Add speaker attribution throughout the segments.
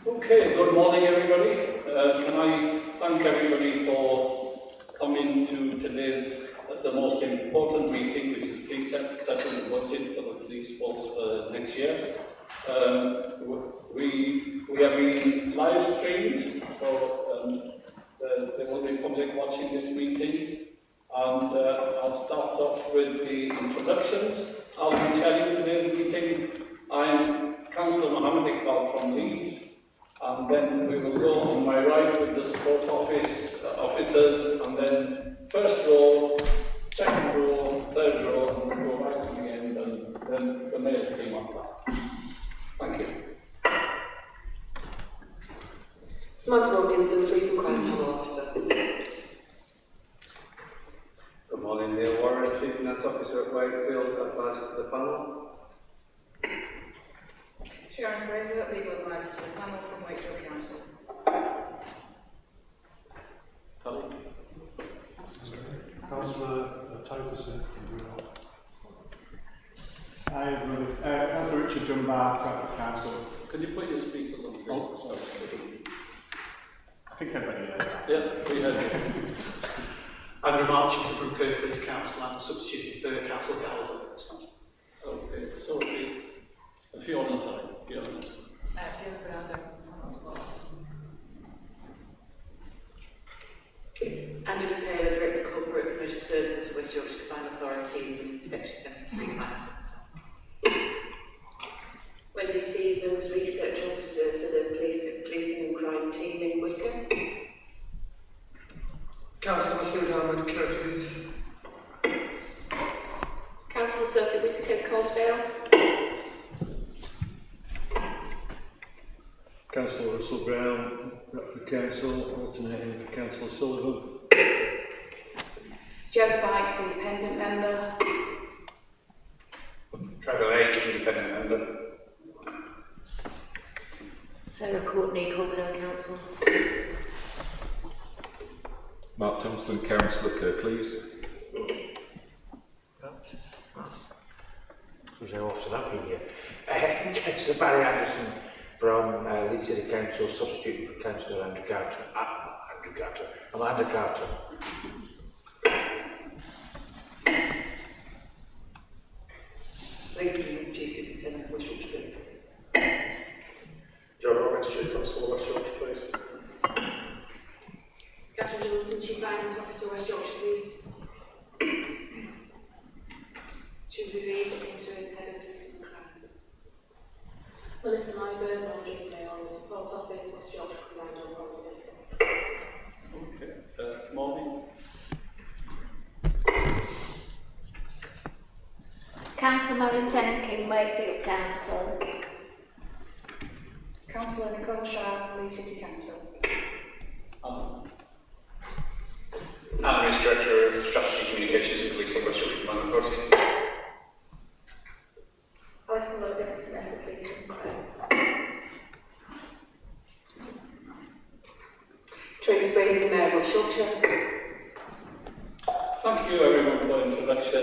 Speaker 1: Okay, good morning everybody. Can I thank everybody for coming to today's, the most important meeting, which is please settle the budget for the police force for next year. We have been live streamed, so there will be public watching this meeting. And I'll start off with the introductions. I'll be chairing today's meeting. I'm Councillor Mohammed Iqbal from Leeds. And then we will go on my right with the support officers, and then first row, second row, third row, and we'll go right to the end, and then the mayor's team on last. Thank you.
Speaker 2: Samantha Wilkinson, Police and Crime Panel Officer.
Speaker 3: Good morning, Neil Warren, Chief Finance Officer at Wakefield, advisor to the panel.
Speaker 4: Sharon Fraser, Legal Advisor to the panel from Wakefield Council.
Speaker 5: Councillor Typerson from Yorkshire. Hi everybody. Councillor Richard Dunbar, Traffic Council.
Speaker 1: Could you put your speakers on, please?
Speaker 5: Oh, sorry. I think everybody heard that.
Speaker 1: Yeah, we heard you.
Speaker 6: Andrew Marchington from Kirk Police Council. I'm substituting for Councillor Gallagher.
Speaker 1: Okay, so a few on the side. Yeah.
Speaker 2: Angela Taylor, Director of Corporate Commercial Services for West Yorkshire Combined Authority, Section 73 Finance. Wendy Stevens, Research Officer for the Policing and Crime team in Wickham.
Speaker 7: Councillor Sudan, Curtis.
Speaker 2: Councillor Sophie Whittaker, Colesdale.
Speaker 8: Councillor Russell Brown, Bradford Council, alternating for Councillor Sullivan.
Speaker 2: Joe Sykes, Independent Member.
Speaker 3: Trevor Lake, Independent Member.
Speaker 2: Sarah Courtney, Calderdale Council.
Speaker 9: Mark Thompson, Councillor Kirklees.
Speaker 10: Who's our officer that being here? Councillor Barry Anderson from Leeds City Council, substituting for Councillor Andrew Carter. I'm Andrew Carter.
Speaker 2: Police and Chief Superintendent of West Yorkshire Police.
Speaker 6: John Roberts, Chief Constable, West Yorkshire Police.
Speaker 2: Catherine Wilson, Chief Finance Officer, West Yorkshire Police. Julie Reid, Interim Head of Police and Crime. Melissa Lyburn, Managing Mayor, Support Office, West Yorkshire Combined Authority.
Speaker 1: Okay, morning.
Speaker 11: Councillor Marion Tennant, Wakefield Council.
Speaker 4: Councillor Nicole Sharp, Leeds City Council.
Speaker 3: I'm Race Director of Strategy, Communications and Policing, West Yorkshire Combined Authority.
Speaker 11: Alison Lowe, Deputy Member, Police and Crime.
Speaker 2: Tracy Brady, Mayor of West Yorkshire.
Speaker 1: Thank you everyone for the introduction.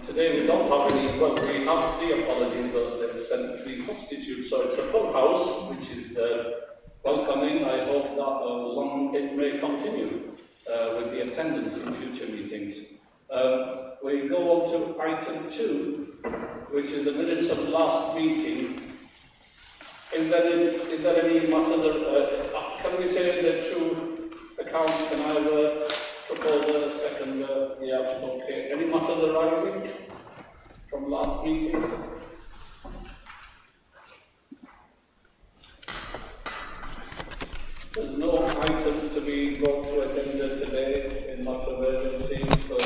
Speaker 1: Today we don't have any, well, we have 3 apologies, but they've sent 3 substitutes, so it's a full house, which is welcoming. I hope that it may continue with the attendance in future meetings. We go on to item 2, which is the minutes of the last meeting. Is there any matters, can we say the true accounts can either propose a second, yeah, okay. Any matters arising from last meeting? There's no items to be brought to agenda today in matter of urgency, so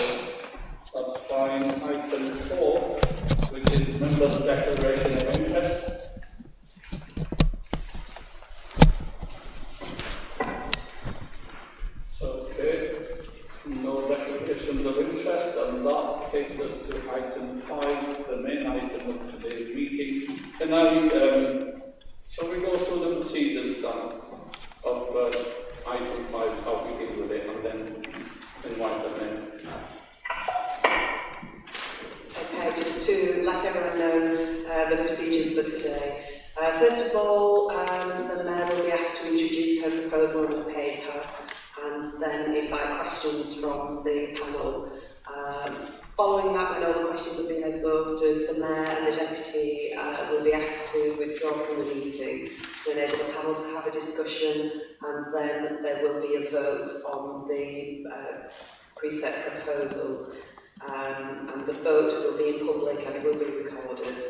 Speaker 1: that's fine. Item 4, which is members' declaration of interest. Okay, no declarations of interest, and that takes us to item 5, the main item of today's meeting. Shall we go through the procedures of item 5, how we deal with it, and then invite them in?
Speaker 2: Okay, just to let everyone know the procedures for today.
Speaker 12: First of all, the Mayor will be asked to introduce her proposal on the paper and then invite questions from the panel. Following that, when all the questions have been exhausted, the Mayor and the Deputy will be asked to withdraw from the meeting to enable the panel to have a discussion, and then there will be a vote on the preset proposal. And the vote will be in public and it will be recorded.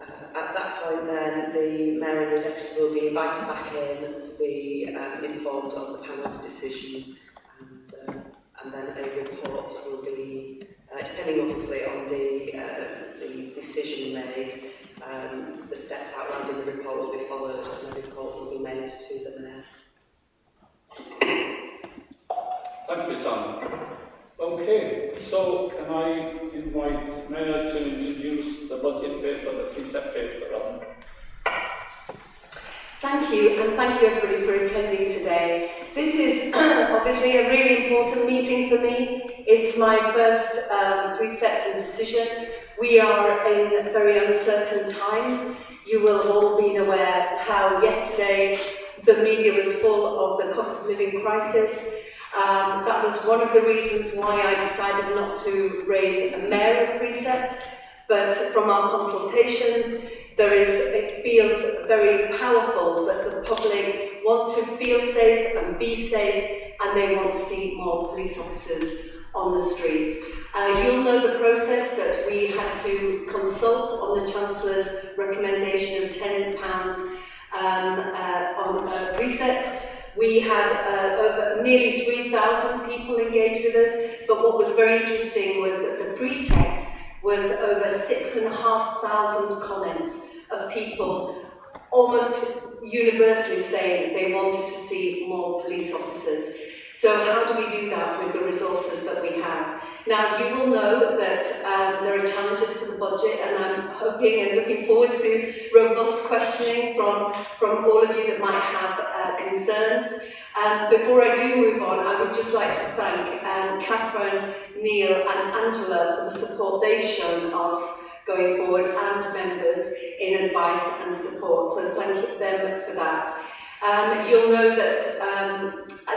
Speaker 12: At that point then, the Mayor and the Deputy will be invited back in to be informed of the panel's decision, and then a report will be, depending obviously on the decision made, the steps outlined in the report will be followed and the report will be made to the Mayor.
Speaker 1: Thank you, Sam. Okay, so can I invite Mayor to introduce the budget paper, the preset paper?
Speaker 12: Thank you, and thank you everybody for attending today. This is obviously a really important meeting for me. It's my first preset and decision. We are in very uncertain times. You will have all been aware how yesterday the media was full of the cost of living crisis. That was one of the reasons why I decided not to raise a mayoral precept, but from our consultations, it feels very powerful that the public want to feel safe and be safe, and they want to see more police officers on the street. You'll know the process that we had to consult on the Chancellor's recommendation of £10 on a precept. We had over nearly 3,000 people engaged with us, but what was very interesting was that the pretext was over 6,500 comments of people almost universally saying they wanted to see more police officers. So how do we do that with the resources that we have? Now, you will know that there are challenges to the budget, and I'm hoping and looking forward to robust questioning from all of you that might have concerns. Before I do move on, I would just like to thank Catherine, Neil and Angela for the support they've shown us going forward, and members in advice and support. So thank them for that. You'll know that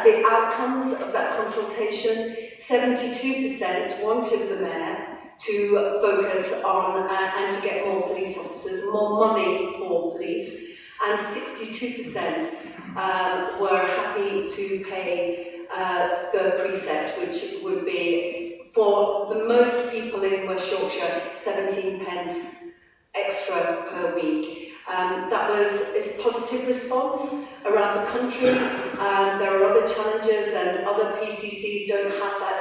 Speaker 12: the outcomes of that consultation, 72% wanted the Mayor to focus on and to get more police officers, more money for police, and 62% were happy to pay the precept, which would be, for the most people in West Yorkshire, 17 pence extra per week. That was a positive response around the country. There are other challenges, and other PCCs don't have that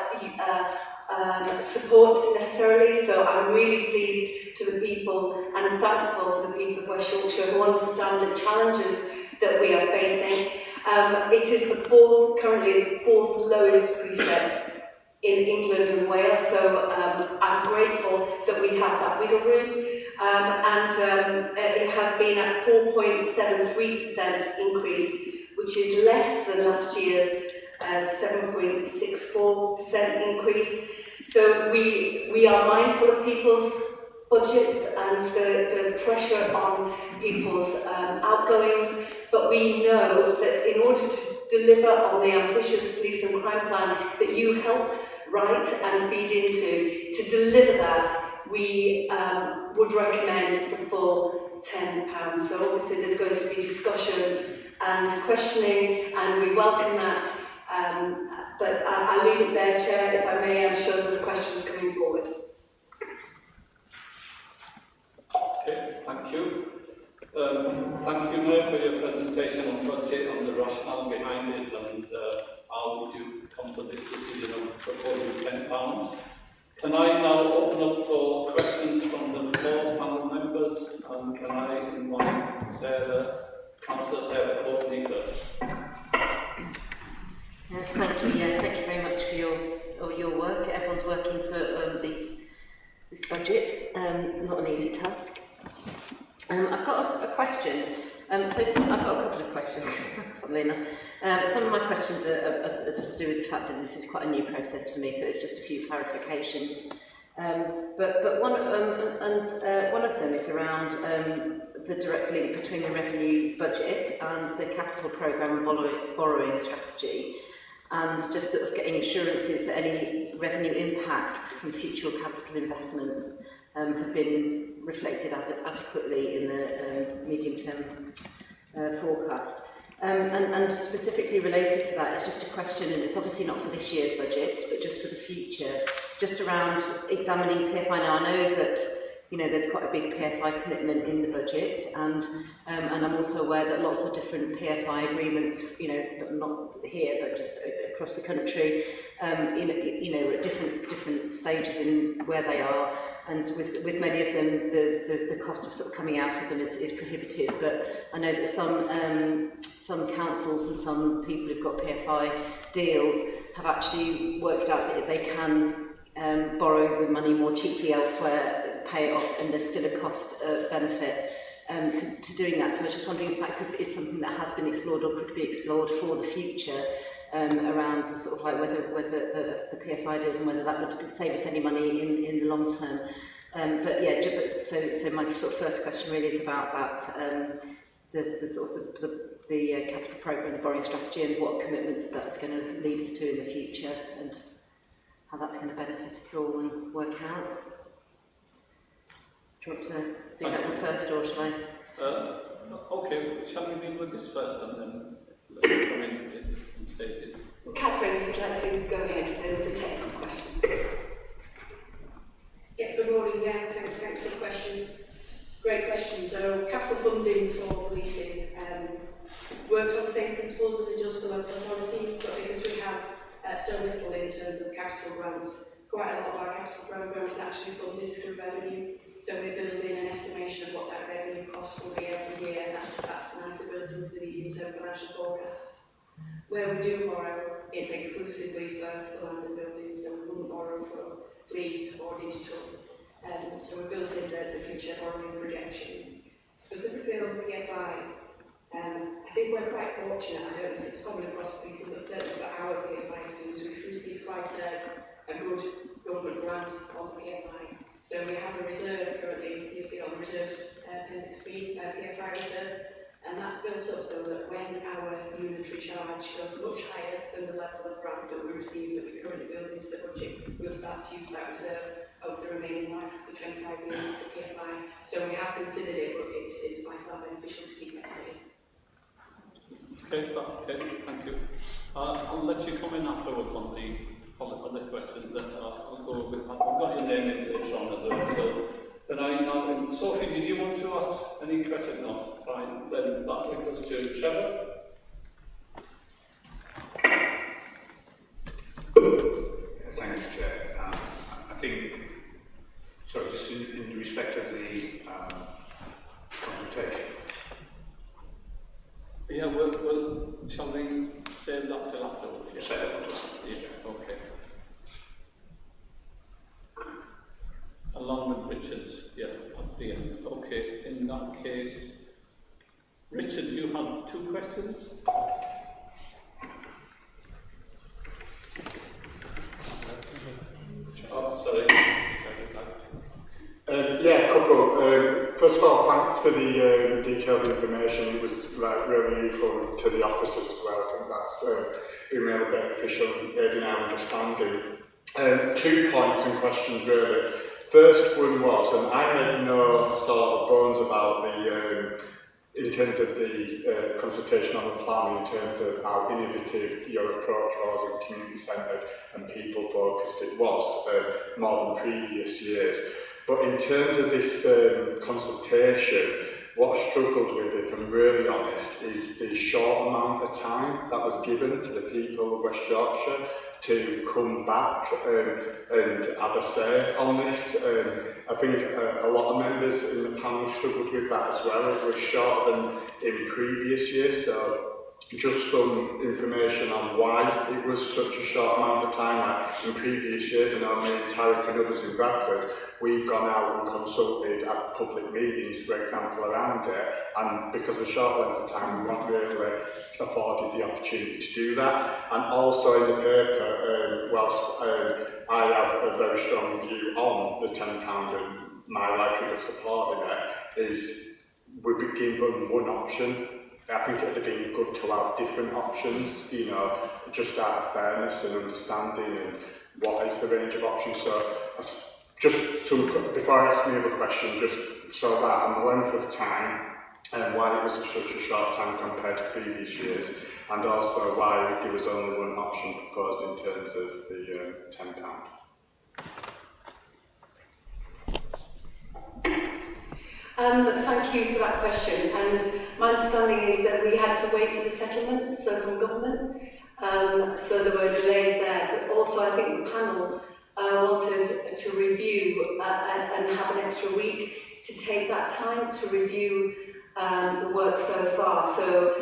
Speaker 12: support necessarily, so I'm really pleased to the people and thankful to the people of West Yorkshire who understand the challenges that we are facing. It is currently the fourth lowest precept in England and Wales, so I'm grateful that we have that wiggle room. It has been at 4.73% increase, which is less than last year's 7.64% increase. So we are mindful of people's budgets and the pressure on people's outgoings, but we know that in order to deliver on the ambitious police and crime plan that you helped write and feed into, to deliver that, we would recommend the full £10. So obviously there's going to be discussion and questioning, and we welcome that. But I'll leave it there, Chair, if I may. I'm sure there's questions coming forward.
Speaker 1: Okay, thank you. Thank you, Mayor, for your presentation on budget and the rationale behind it, and how you come to this decision of proposing £10. Can I now open up for questions from the floor panel members? And can I invite Councillor Sarah Courtney first?
Speaker 13: Thank you. Yeah, thank you very much for your work. Everyone's working to this budget. Not an easy task. I've got a question. I've got a couple of questions, funnily enough. Some of my questions are just to do with the fact that this is quite a new process for me, so it's just a few clarifications. But one of them is around the direct link between the revenue budget and the capital programme borrowing strategy, and just sort of getting assurances that any revenue impact from future capital investments have been reflected adequately in the medium-term forecast. And specifically related to that, it's just a question, and it's obviously not for this year's budget, but just for the future, just around examining PFI. Now, I know that, you know, there's quite a big PFI commitment in the budget, and I'm also aware that lots of different PFI agreements, you know, not here, but just across the country, you know, at different stages in where they are. And with many of them, the cost of sort of coming out of them is prohibitive. But I know that some councils and some people who've got PFI deals have actually worked out that they can borrow the money more cheaply elsewhere, pay it off, and there's still a cost benefit to doing that. So I was just wondering if that is something that has been explored or could be explored for the future. Around the sort of like whether the PFI deals and whether that would save us any money in the long term. But yeah, so my sort of first question really is about that, the sort of the capital programme, the borrowing strategy, and what commitments that's going to lead us to in the future, and how that's going to benefit us all and work out. Do you want to do that one first, or shall I?
Speaker 1: Okay, shall we deal with this first and then come in stated?
Speaker 12: Catherine, would you like to go ahead with the technical question?
Speaker 11: Yeah, good morning. Yeah, thanks for the question. Great question. So, capital funding for policing works on the same principles as it does for local authorities, but because we have so little in terms of capital grants, quite a lot of our capital programme is actually funded through revenue. So we're building an estimation of what that revenue cost will be every year, and that's nice built into the medium-term financial forecast. Where we do borrow, it's exclusively for land and buildings, so we wouldn't borrow for police or digital. So we built in the future borrowing projections. Specifically on PFI, I think we're quite fortunate. I don't know if it's common across policing, but certainly for our PFI schemes, we've received quite a good government grant on PFI. So we have a reserve currently, you see on the reserves, Appendix B, PFI reserve, and that's built up so that when our unitary charge goes much higher than the level of grant that we receive that we currently build into the budget, we'll start to use that reserve over the remaining life of the 25 years of the PFI. So we have considered it, but it's by far beneficial to keep it as it is.
Speaker 1: Okay, thank you. I'll let you come in afterwards on the questions, then I'll go with that. I've got your name in later on as well. So then Sophie, did you want to ask any question? No, fine. Then that brings us to Trevor.
Speaker 3: Thanks, Chair. I think, sorry, just in respect of the consultation.
Speaker 1: Yeah, shall we save that till afterwards? Yeah.
Speaker 3: Say that until afterwards.
Speaker 1: Yeah, okay. Along with Richard's, yeah, at the end. Okay, in that case, Richard, you have 2 questions? Oh, sorry.
Speaker 5: Yeah, a couple. First of all, thanks for the detailed information. It was really useful to the officers as well. I think that's been really beneficial in our understanding. 2 points and questions really. First one was, and I had no sort of bones about in terms of the consultation on the plan, in terms of how innovative your approach was and community-centred and people-focused it was more than previous years. But in terms of this consultation, what I struggled with, if I'm really honest, is the short amount of time that was given to the people of West Yorkshire to come back and have a say on this. I think a lot of members in the panel struggled with that as well. It was shorter than in previous years, so just some information on why it was such a short amount of time. Like in previous years, and I mean Tarek and others in Bradford, we've gone out and consulted at public meetings, for example, around it, and because of the short length of time, we weren't really afforded the opportunity to do that. And also in the paper, whilst I have a very strong view on the £10 and my likelihood of supporting it, is we've been given one option. I think it would have been good to have different options, you know, just out of fairness and understanding and what is the range of options. So just before I ask the other question, just so that on the length of time and why it was such a short time compared to previous years, and also why there was only one option proposed in terms of the £10.
Speaker 12: Thank you for that question, and my understanding is that we had to wait for the settlement, so from government, so there were delays there, but also I think the panel wanted to review and have an extra week to take that time to review the work so far. So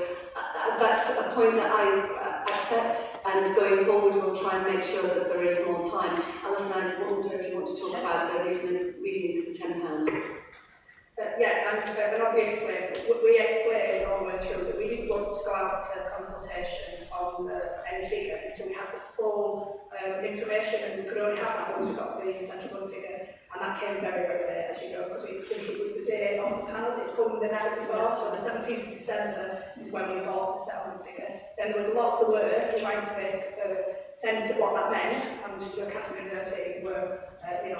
Speaker 12: that's a point that I accept, and going forward we'll try and make sure that there is more time. Alison, I wonder if you want to talk about the reason for the £10.
Speaker 11: And obviously we explained all the way through that we didn't want to go out to consultation on any figure until we had the full information, and we could only have that once we got the settlement figure, and that came very, very late, as you know, because we think it was the day of the panel. It come the night before, so the 17th of December is when we got the settlement figure. Then there was lots of work trying to make sense of what that meant, and Catherine and her team were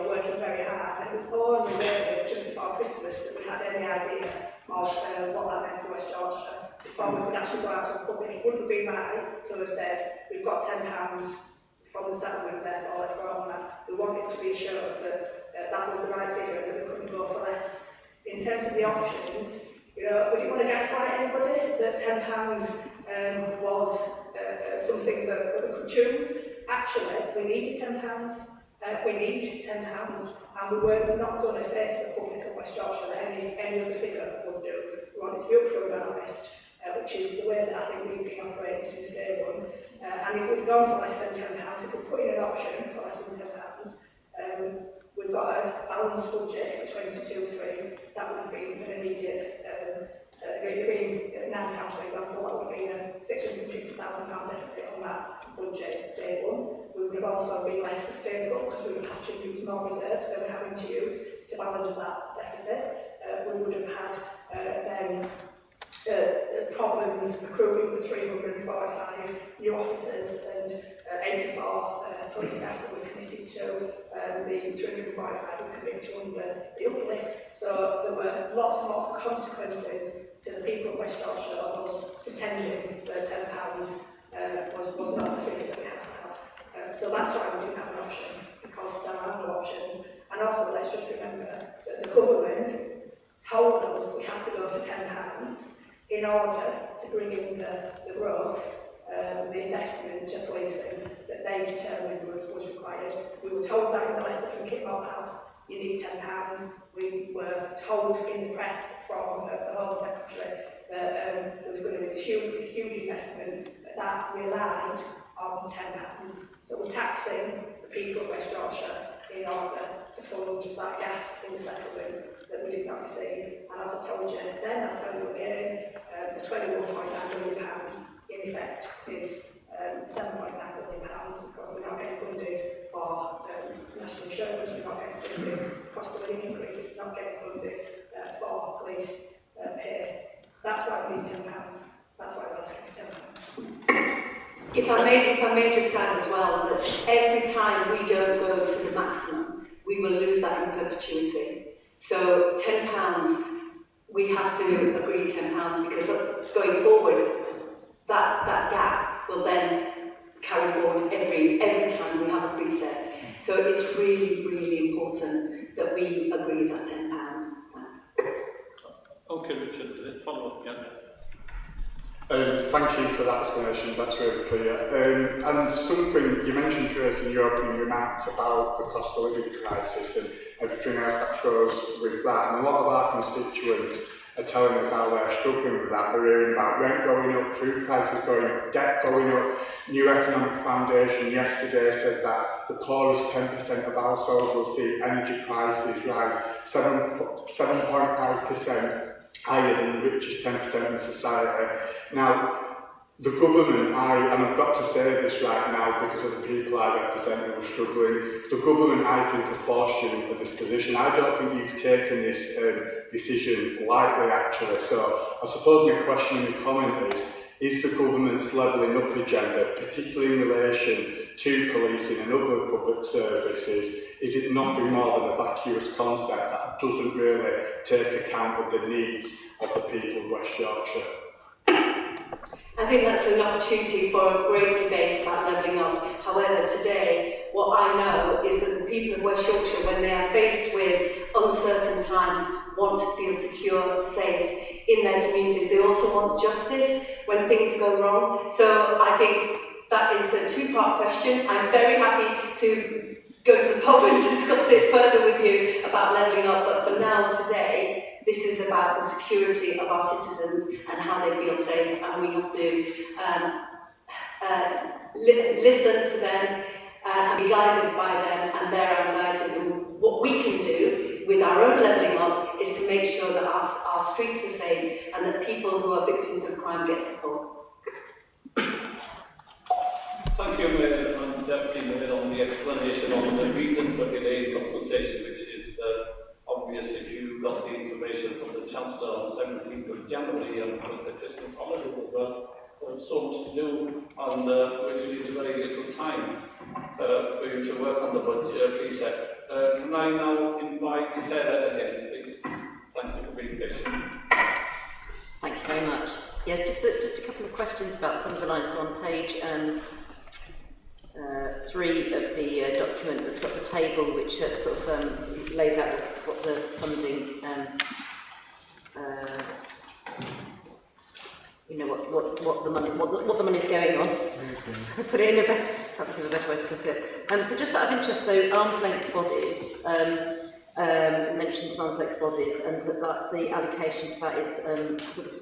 Speaker 11: working very hard, and it was only really just before Christmas that we had any idea of what that meant for West Yorkshire. Before we could actually go out to the public, it wouldn't have been right to have said, we've got £10 from the settlement, therefore let's go on that. We wanted to be assured that that was the right figure and that we couldn't go for less. In terms of the options, we didn't want to gaslight anybody that £10 was something that we could choose. Actually, we needed £10. We need £10, and we were not going to say to the public of West Yorkshire that any other figure would do. We wanted to be upfront and honest, which is the way that I think we've been operating since day one. And if we'd gone for less than £10, if we put in an option for less than £10, we've got a balanced budget for 22/3. That would have been an immediate, £9, for example, that would have been a £650,000 deficit on that budget day one. We would have also been less sustainable because we would have to use more reserves than we're having to use to balance that deficit. We would have had then problems recruiting the 345 new officers and 84 police staff that we're committed to. The 345 were committed under the uplift. So there were lots and lots of consequences to the people of West Yorkshire of us pretending that £10 was not the figure that we had to have. So that's why we didn't have an option, because there are no options. And also, let's just remember that the government told us we had to go for £10 in order to bring in the growth, the investment to policing that they determined was required. We were told that in the letter from Kit House, you need £10. We were told in the press from the Home Secretary that there was going to be this huge investment that relied on £10. So we're taxing the people of West Yorkshire in order to fund that gap in the settlement that we did not receive. And as I told you then, I'll tell you again, the £21.9 million in effect is £7.9 million because we're not getting funded for national insurance, we're not getting funded cost of living increases, we're not getting funded for police pay. That's why we need £10. That's why we're asking for £10.
Speaker 12: If I may just add as well that every time we don't go to the maximum, we will lose that in perpetuity. So £10, we have to agree £10 because going forward, that gap will then carry forward every time we have a preset. So it's really, really important that we agree that £10. Thanks.
Speaker 1: Okay, Richard, is it follow up again?
Speaker 5: Thank you for that explanation, that's really clear. And something, you mentioned, Trace, in your opening remarks about the cost of living crisis and everything else that goes with that. And a lot of our constituents are telling us how they're struggling with that. They're hearing about rent going up, food prices going up, debt going up. New Economic Foundation yesterday said that the poorest 10% of households will see energy prices rise 7.5% higher than the richest 10% in society. Now, the government, and I've got to say this right now because of the people I represent who are struggling, the government, I think, have forced you into this position. I don't think you've taken this decision lightly, actually. So I suppose my question and comment is the government's levelling up agenda, particularly in relation to policing and other public services, is it nothing more than a vacuous concept that doesn't really take account of the needs of the people of West Yorkshire?
Speaker 12: I think that's an opportunity for a great debate about levelling up. However, today, what I know is that the people of West Yorkshire, when they are faced with uncertain times, want to feel secure, safe in their communities. They also want justice when things go wrong. So I think that is a two-part question. I'm very happy to go to the pub and discuss it further with you about levelling up, but for now, today, this is about the security of our citizens and how they feel safe, and we have to listen to them and be guided by them and their anxieties. And what we can do with our own levelling up is to make sure that our streets are safe and that people who are victims of crime get support.
Speaker 1: Thank you, Mayor and Deputy Mayor, on the explanation on the reason for delayed consultation, which is obvious if you got the information from the Chancellor on 17th of January and from the Christmas holiday as well. There's so much to do, and we need very little time for you to work on the budget precept. Can I now invite Sarah again, please? Thank you for being patient.
Speaker 13: Thank you very much. Yes, just a couple of questions about some of the lines. So on page 3 of the document that's got the table which sort of lays out what the funding, what the money is going on. Put it in can't think of a better way to put it. So just out of interest, so arm's length bodies, mentioned some arm's length bodies, and that the allocation for that is sort of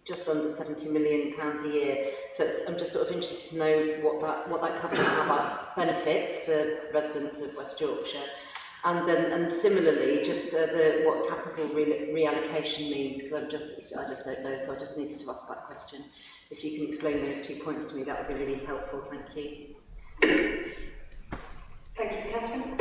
Speaker 13: just under £70 million a year. So I'm just sort of interested to know what that covers and how that benefits the residents of West Yorkshire. And similarly, just what capital reallocation means, because I just don't know, so I just needed to ask that question. If you can explain those 2 points to me, that would be really helpful. Thank you.
Speaker 12: Thank you, Catherine.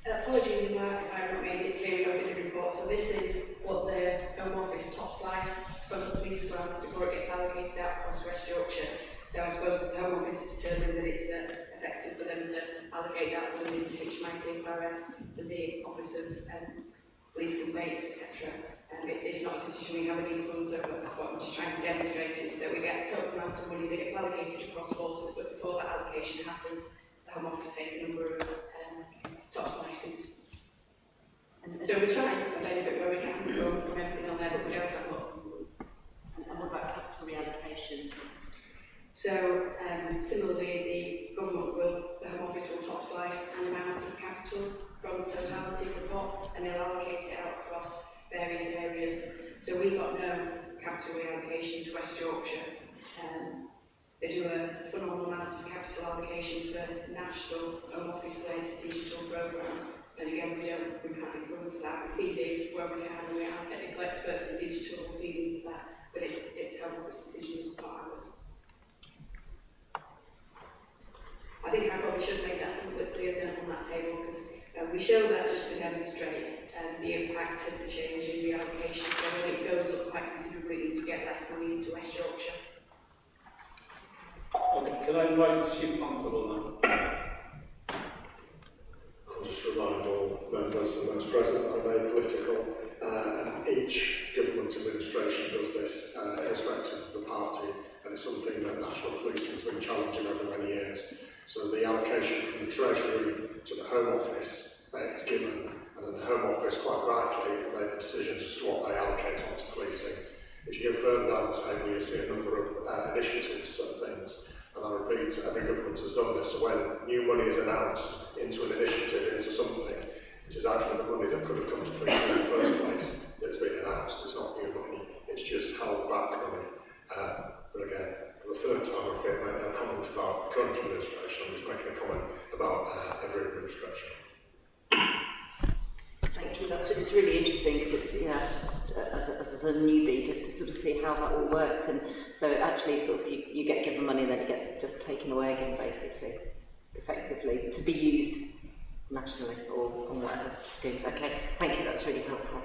Speaker 11: Apologies if I haven't made it clear in the report. So this is what the Home Office top slice from the police grant before it gets allocated out across West Yorkshire. So I suppose the Home Office determined that it's effective for them to allocate that funding to HMIC and FRS, to the Office of Police Complaints, etc. It's not a decision we have any influence over. What I'm just trying to demonstrate is that we get a total amount of money that gets allocated across forces, but before that allocation happens, the Home Office take a number of top slices. So we're trying to benefit where we can from everything on there, but we don't have a lot of influence.
Speaker 13: And what about capital reallocation?
Speaker 11: So similarly, the Home Office will top slice an amount of capital from the totality of the pot, and they'll allocate it out across various areas. So we've got no capital reallocation to West Yorkshire. They do a phenomenal amount of capital allocation for national Home Office-led digital programmes. And again, we can't influence that. We feed in where we can, and we are technical experts in digital, we feed into that. But it's Home Office decisions, not ours. I think I probably should make that completely clear on that table, because we show that just to demonstrate the impact of the change in reallocation. So when it goes up quite considerably, it means we get less money into West Yorkshire.
Speaker 1: Okay, can I invite the Chief Constable now?
Speaker 7: I'll just remind all members and those present that I'm apolitical, and each government administration does this irrespective of the party, and it's something that National Policing has been challenging over many years. So the allocation from the Treasury to the Home Office is given, and then the Home Office quite rightly make the decisions as to what they allocate onto policing. If you go further down the table, you see a number of initiatives and things. And I repeat, every government has done this. So when new money is announced into an initiative, into something, it is actually the money that could have come to policing in the first place that's been announced. It's not new money, it's just held back money. But again, for the third time, I've made no comment about the current administration. I'm just making a comment about every administration.
Speaker 13: Thank you. It's really interesting because it's, just as a as a newbie, just to sort of see how that all works. And so actually sort of you get given money and then it gets just taken away again, basically, effectively, to be used nationally or on whatever schemes. Okay, thank you, that's really helpful.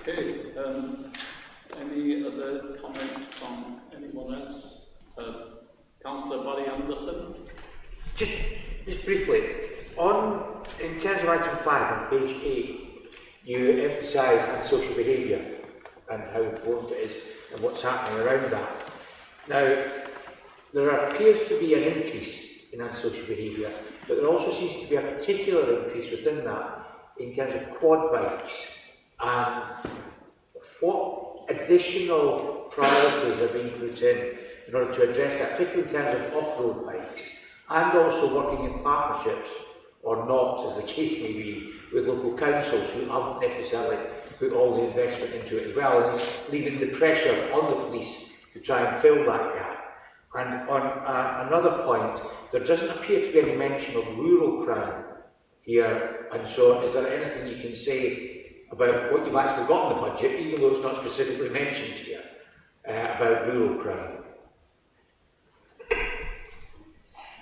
Speaker 1: Okay, any other comments from anyone else? Councillor Barry Anderson?
Speaker 10: Just briefly, in terms of item 5 on page 8, you emphasise antisocial behaviour and how important it is and what's happening around that. Now, there appears to be an increase in antisocial behaviour, but there also seems to be a particular increase within that in terms of quad bikes. And what additional priorities are being put in order to address that, particularly in terms of off-road bikes, and also working in partnerships, or not, as the case may be, with local councils who haven't necessarily put all the investment into it as well, and leaving the pressure on the police to try and fill that gap. And on another point, there doesn't appear to be any mention of rural crime here, and so is there anything you can say about what you've actually got in the budget, even though it's not specifically mentioned here, about rural crime?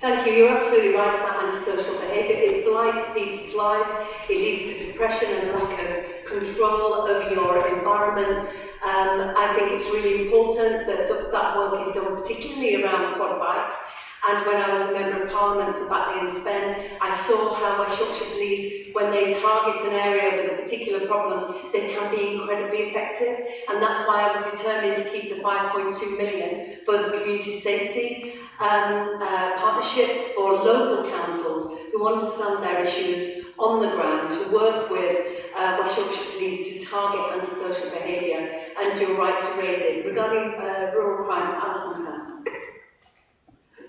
Speaker 12: Thank you. You're absolutely right about antisocial behaviour. It blights people's lives. It leads to depression and lack of control over your environment. I think it's really important that that work is done, particularly around quad bikes. And when I was a Member of Parliament for Batley and Spen, I saw how West Yorkshire Police, when they target an area with a particular problem, they can be incredibly effective. And that's why I was determined to keep the 5.2 million for the community safety partnerships for local councils who understand their issues on the ground, to work with West Yorkshire Police to target antisocial behaviour. And you're right to raise it. Regarding rural crime, Alison Hanson.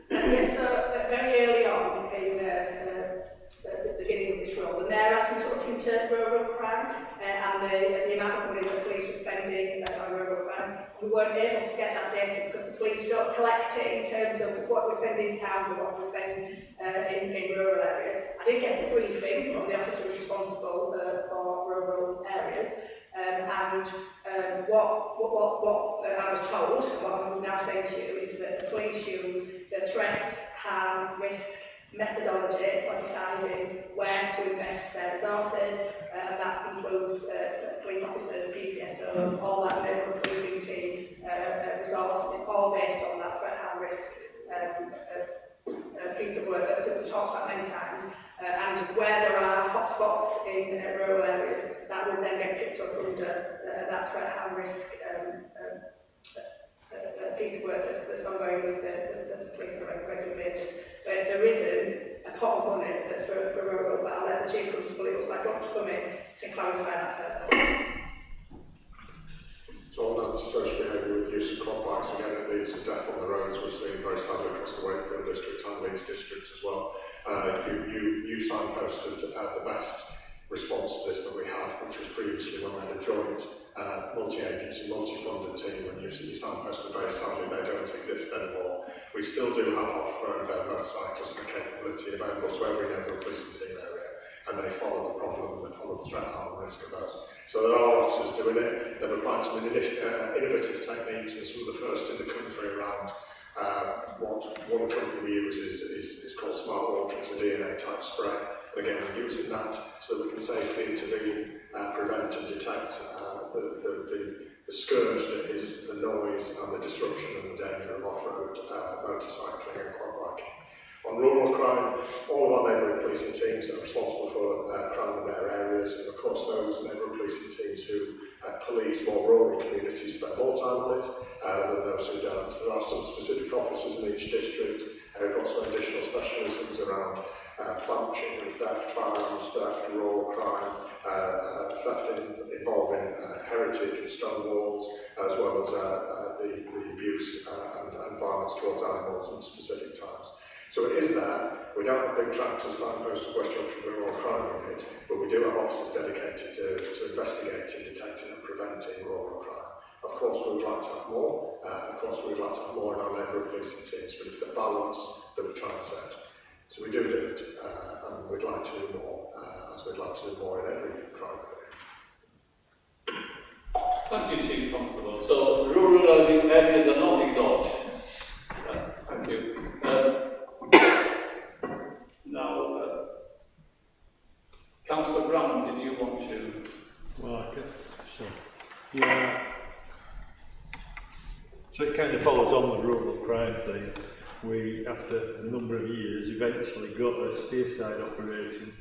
Speaker 11: Yeah, so very early on in the beginning of this role, the Mayor asked me to look into rural crime and the amount of money that the police were spending on rural crime. We weren't able to get that data because the police don't collect it in terms of what we spend in towns and what we spend in rural areas. I did get a briefing from the officer responsible for rural areas. What I was told, what I'm now saying to you, is that the police use the threat, harm, risk methodology for deciding where to invest their resources, and that includes police officers, PCSOs, all that neighbourhood policing team resource is all based on that threat, harm, risk piece of work that we talked about many times. And where there are hotspots in rural areas, that will then get picked up under that threat, harm, risk piece of work that's ongoing with the police on a regular basis. But there isn't a pot of money that's for rural, but I'll let the Chief Constable, it looks like, want to come in to clarify that further.
Speaker 7: So on antisocial behaviour with use of quad bikes, again, it leads to death on the roads. We're seeing very sadly across the Wakefield district and Leeds district as well. You signposted the best response to this that we had, which was previously when we had a joint multi-agency, multi-funded team, and you signposted very sadly they don't exist anymore. We still do have off-road motorcyclists and capability available to every neighbourhood policing team area, and they follow the problem and they follow the threat, harm and risk of those. So there are officers doing it. They've applied some innovative techniques, and some of the first in the country around what one company we use is called Smart Water. It's a DNA type spray. And again, we're using that so that we can safely intervene, prevent and detect the scourge that is the noise and the disruption and the danger of off-road motorcycling and quad biking. On rural crime, all of our neighbourhood policing teams are responsible for crime in their areas, and of course those neighbourhood policing teams who police more rural communities spend more time on it than those who don't. There are some specific officers in each district who've got some additional specialisms around plant machinery theft, firearms theft, rural crime, theft involving heritage and stone walls, as well as the abuse and violence towards animals at specific times. So it is there. We don't have big tractors signposts of West Yorkshire rural crime unit, but we do have officers dedicated to investigating, detecting and preventing rural crime. Of course, we would like to have more. Of course, we would like to have more in our neighbourhood policing teams, but it's the balance that we're trying to set. So we do it, and we'd like to do more, as we'd like to do more in every crime area.
Speaker 1: Thank you, Chief Constable. So, rural areas are not ignored. Thank you. Now, Councillor Brown, did you want to?
Speaker 8: Well, yeah. So it kind of follows on the rural crime thing. We, after a number of years, eventually got a spearside operation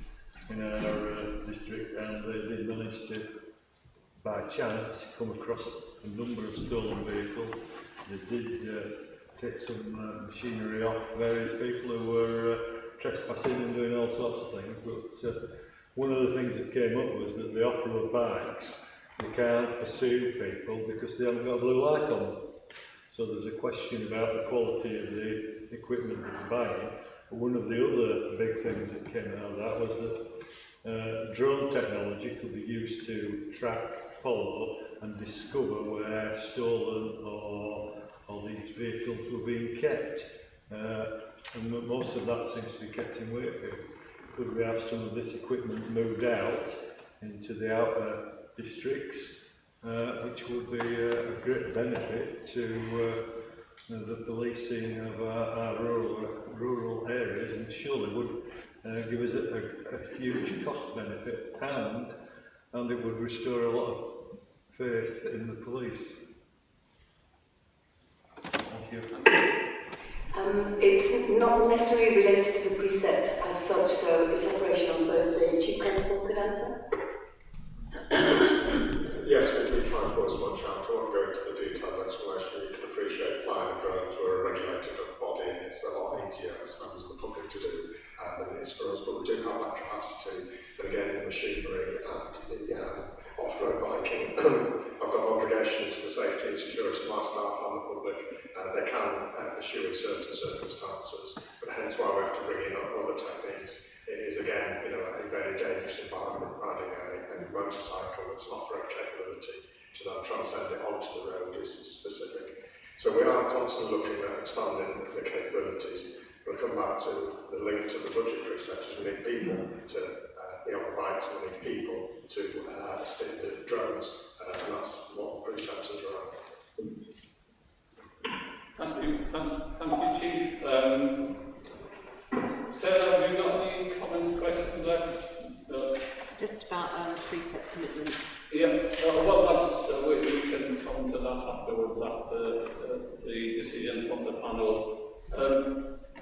Speaker 8: in our district, and they did manage to, by chance, come across a number of stolen vehicles. They did take some machinery off various people who were trespassing and doing all sorts of things. But one of the things that came up was that the off-road bikes, they can't pursue people because they haven't got a blue light on them. So there's a question about the quality of the equipment that they're buying. But one of the other big things that came out of that was that drone technology could be used to track, follow and discover where stolen or these vehicles were being kept. And most of that seems to be kept in Wakefield. Could we have some of this equipment moved out into the outer districts, which would be a great benefit to the policing of our rural areas, and surely would give us a huge cost benefit, and it would restore a lot of faith in the police. Thank you.
Speaker 12: It's not necessarily related to the precept as such, so it's operational, so if the Chief Constable could answer.
Speaker 7: Yes, we do try and put as much out. I won't go into the detailed explanation. You can appreciate flying drones were a regulated body, and it's a lot easier as members of the public to do than it is for us, but we do have that capacity. And again, the machinery and the off-road biking, I've got obligation to the safety and security of my staff and the public. They can pursue in certain circumstances, but hence why we have to bring in other techniques. It is again, a very dangerous environment, riding a motorcycle that's an off-road capability to then transcend it onto the road is specific. So we are constantly looking at expanding the capabilities. We'll come back to the link to the budgetary sectors. We need people to be on the bikes, and we need people to stick the drones, and that's what the preceptors are around.
Speaker 1: Thank you, Chief. Sarah, have you got any comments, questions left?
Speaker 13: Just about precept commitments.
Speaker 1: Yeah, well, that's, we can come to that afterwards, after the decision from the panel.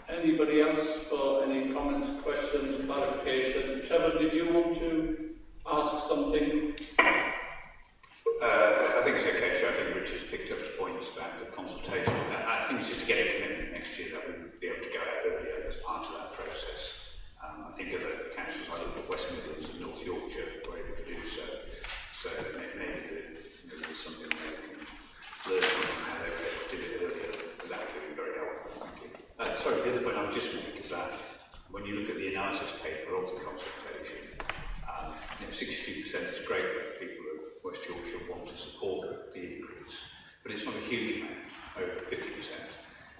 Speaker 1: Anybody else for any comments, questions, clarification? Trevor, did you want to ask something?
Speaker 3: I think it's okay, so I think Richard's picked up the points about the consultation. I think it's just to get a commitment next year that we'll be able to go out earlier as part of that process. I think other councils like West Midlands and North Yorkshire were able to do so. So maybe there's something where we can learn from how they were able to do it earlier. That would be very helpful. Thank you. Sorry, the other point I would just make is that when you look at the analysis paper of the consultation, 62% is great that people of West Yorkshire want to support the increase, but it's not a huge amount, over 50%,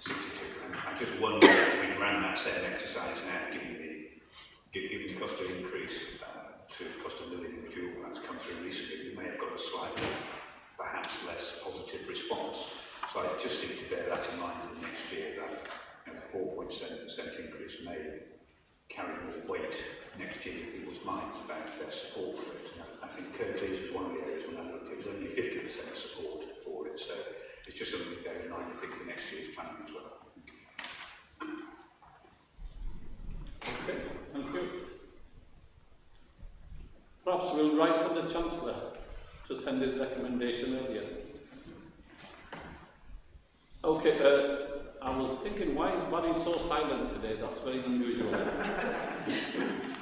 Speaker 3: 62%. And I just wonder if we ran that same exercise now, given the cost of increase to cost of living and fuel that's come through recently, we may have got a slightly, perhaps less positive response. So I just think to bear that in mind for next year, that 4.7% increase may carry more weight next year in people's minds about their support for it. I think Kirklees was one of the areas when I looked, it was only 50% support for it, so it's just something to bear in mind, I think, for next year's planning as well.
Speaker 1: Okay, thank you. Perhaps we'll write to the Chancellor to send his recommendation earlier. Okay, I was thinking, why is Barry so silent today? That's very unusual.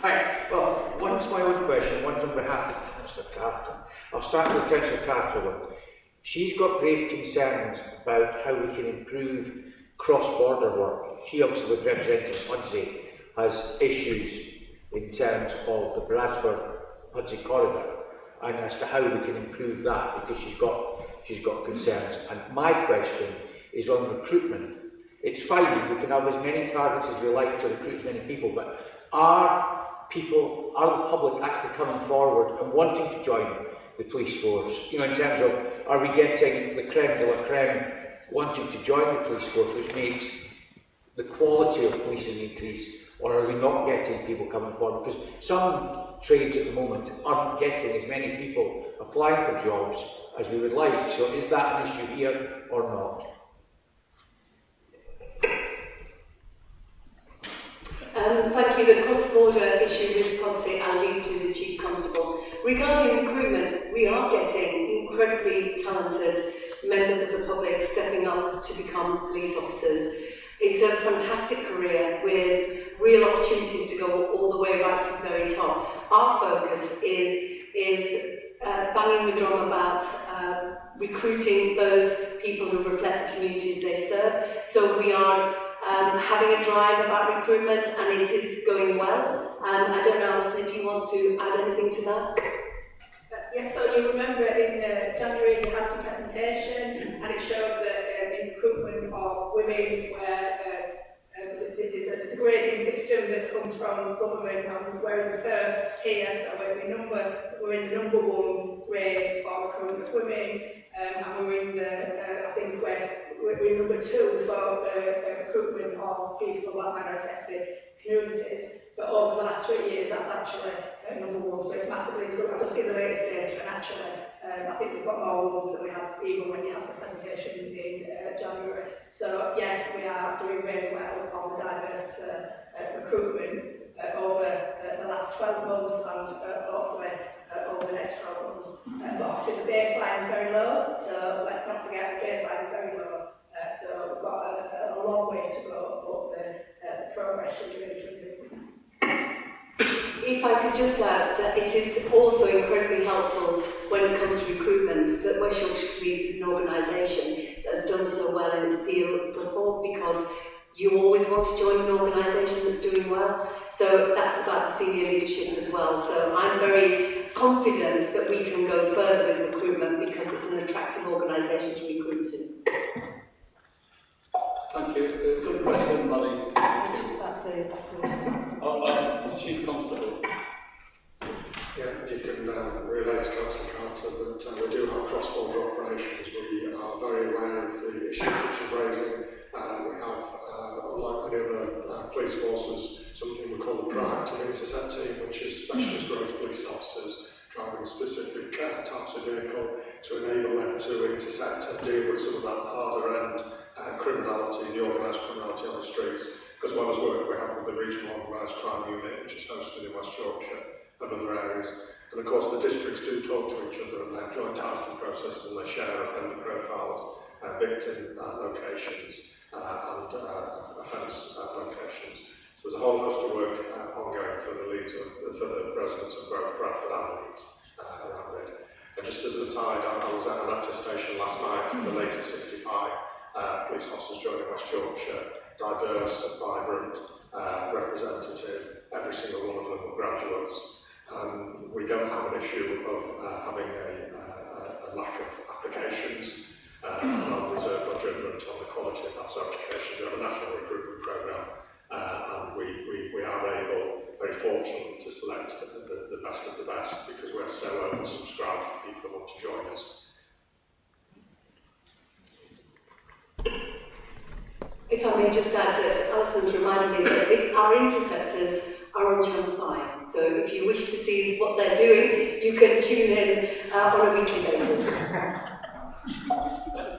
Speaker 10: Right, well, one's my own question, one's on behalf of Councillor Carter. I'll start with Councillor Carter one. She's got grave concerns about how we can improve cross-border work. She obviously, with representing Pudsey, has issues in terms of the Bradford-Pudsey corridor, and as to how we can improve that, because she's got concerns. And my question is on recruitment. It's fine, we can have as many targets as we like to recruit as many people, but are the public actually coming forward and wanting to join the police force? In terms of are we getting the creme de la creme wanting to join the police force, which makes the quality of policing increase, or are we not getting people coming forward? Because some trades at the moment aren't getting as many people applying for jobs as we would like. So is that an issue here or not?
Speaker 12: Thank you. The cross-border issue with policy, I'll leave to the Chief Constable. Regarding recruitment, we are getting incredibly talented members of the public stepping up to become police officers. It's a fantastic career with real opportunities to go all the way right to the very top. Our focus is banging the drum about recruiting those people who reflect the communities they serve. So we are having a drive about recruitment, and it is going well. I don't know, Alison, if you want to add anything to that?
Speaker 11: Yes, so you remember in January you had the presentation, and it showed that in recruitment of women where there's a grading system that comes from government, and we're in the first tier, so we're in the number one grade for recruitment of women, and we're in the, I think we're number two for recruitment of people from black minority ethnic communities. But over the last 3 years, that's actually number one, so it's massively improved. I've just seen the latest data, and actually, I think we've got more ones than we had even when you had the presentation in January. So yes, we are doing really well on the diverse recruitment over the last 12 months and hopefully over the next 12 months. But obviously the baseline is very low, so let's not forget the baseline is very low. So we've got a long way to go, but the progress is really pleasing.
Speaker 12: If I could just add that it is also incredibly helpful when it comes to recruitment that West Yorkshire Police is an organisation that has done so well in its field before, because you always want to join an organisation that's doing well. So that's about the senior leadership as well. So I'm very confident that we can go further with recruitment because it's an attractive organisation to recruit to.
Speaker 1: Thank you. Good question, Molly.
Speaker 12: It's just about the
Speaker 1: Chief Constable.
Speaker 7: Yeah, you can relate to Councillor Carter that we do have cross-border operations. We are very aware of the issues which you're raising. We have, like many other police forces, something we call the proactive intercept team, which is specialist road police officers driving specific types of vehicle to enable them to intercept and deal with some of that harder end criminality, the organised criminality on the streets, as well as work we have with the regional organised crime unit, which is hosted in West Yorkshire and other areas. And of course the districts do talk to each other, and they have joint housing processes, and they share offender profiles, victim locations and offence locations. So there's a whole host of work ongoing for the leads for the residents of both Bradford and Leeds around it. And just as an aside, I was at an attestation last night for the latest 65 police officers joining West Yorkshire, diverse, vibrant, representative. Every single one of them were graduates. We don't have an issue of having a lack of applications, and I'll reserve my judgment on the quality of those applications. We have a national recruitment programme, and we are able, very fortunate, to select the best of the best because we're so oversubscribed for people who want to join us.
Speaker 12: If I may just add that Alison's reminded me that our interceptors are on Channel 5, so if you wish to see what they're doing, you can tune in on a weekly basis.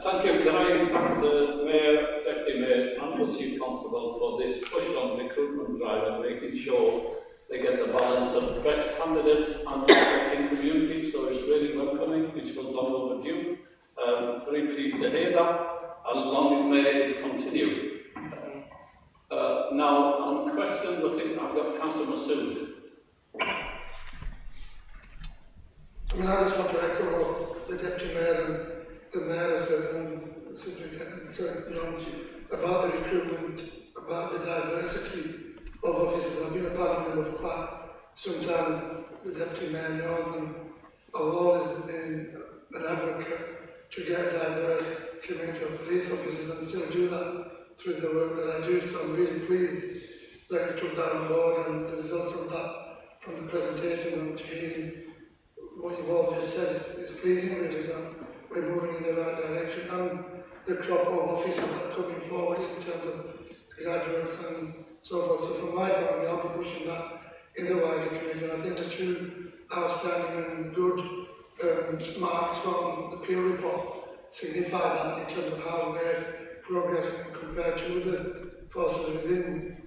Speaker 1: Thank you. Can I thank the Mayor, Deputy Mayor and the Chief Constable for this push on recruitment drive and making sure they get the balance of best candidates and respecting communities, so it's really welcoming, which was long overdue. Very pleased to hear that. And long may it continue. Now, on questions, I think I've got Councillor Masood.
Speaker 14: I just want to echo what the Deputy Mayor and the Mayor said, and the Superintendent said, about the recruitment, about the diversity of officers. I've been a part member for quite some time, the Deputy Mayor knows, and I've always been an advocate to get diverse community of police officers and still do that through the work that I do. So I'm really pleased that you took that on board, and the results of that from the presentation and to hearing what you've all just said is pleasing really that we're moving the crop of officers that are coming forward in terms of graduates and so forth. So from my point of view, I'll be pushing that in the wider community. And I think the two outstanding and good marks from the peer report signify that in terms of how they're progressing compared to other forces within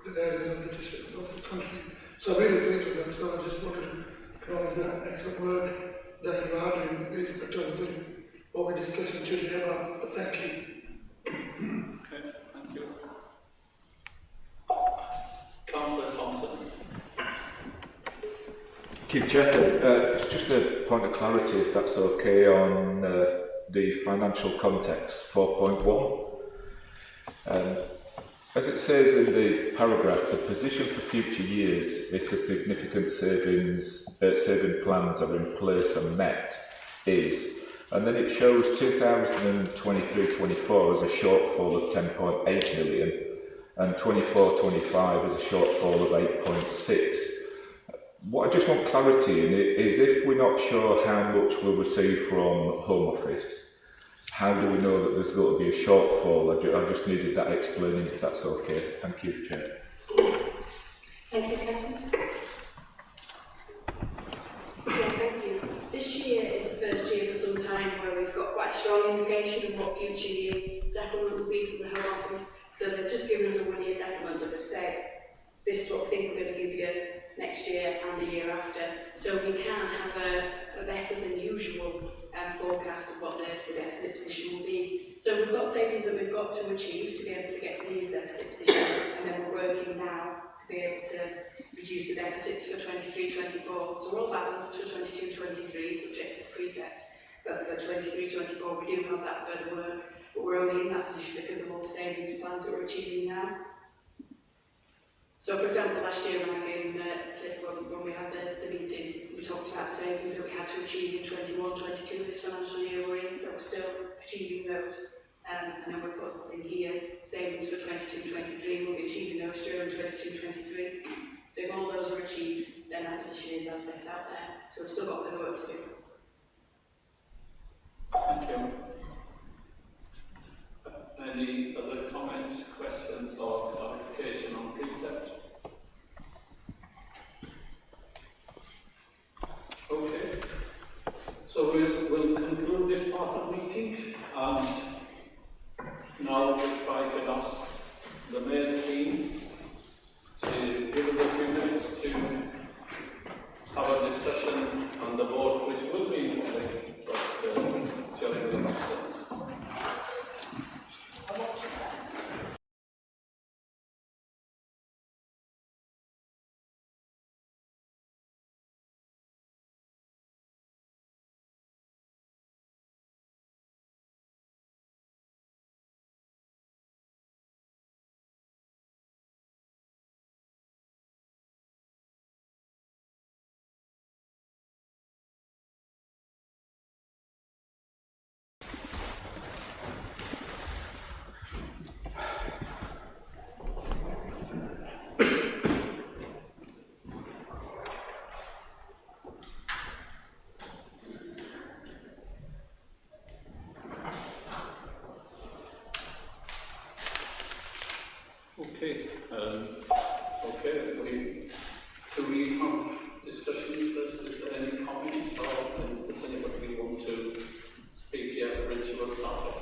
Speaker 14: the areas of the district of the country. So I'm really pleased with them. So I just wanted to acknowledge that excellent work that you are doing in respect of what we're discussing today about. But thank you.
Speaker 1: Okay, thank you. Councillor Thompson.
Speaker 9: Thank you, Chair. It's just a point of clarity, if that's okay, on the financial context 4.1. As it says in the paragraph, the position for future years, if the significant saving plans are in place and met, is, and then it shows 2023-24 as a shortfall of 10.8 million and 24-25 as a shortfall of 8.6. What I just want clarity in it is, if we're not sure how much we'll receive from Home Office, how do we know that there's going to be a shortfall? I just needed that explaining, if that's okay. Thank you, Chair.
Speaker 12: Thank you, Catherine.
Speaker 11: Yeah, thank you. This year is the first year for some time where we've got quite a strong indication of what future years settlement will be from the Home Office. So they've just given us a 1 year settlement that they've said, this is what we think we're going to give you next year and the year after. So we can have a better than usual forecast of what the deficit position will be. So we've got savings that we've got to achieve to be able to get to these deficit positions, and then we're working now to be able to reduce the deficits for 23-24. So we're all balanced for 22-23, subject to precept. But for 23-24, we do have that further work, but we're only in that position because of all the savings plans that we're achieving now. So, for example, last year when I came when we had the meeting, we talked about savings that we had to achieve in 21-22 this financial year we're in, so we're still achieving those. And then we put in here savings for 22-23, we'll be achieving those during 22-23. So if all those are achieved, then our position is as set out there. So we've still got further work to do.
Speaker 1: Thank you. Any other comments, questions, or clarification on precept? Okay. So we'll conclude this part of the meeting, and now if I can ask the mayor's team to give us a few minutes to have a discussion on the board, which will be informing, but during the absence. Okay, do we have discussions first? Is there any comments, or does anybody want to speak here? Richard will start off.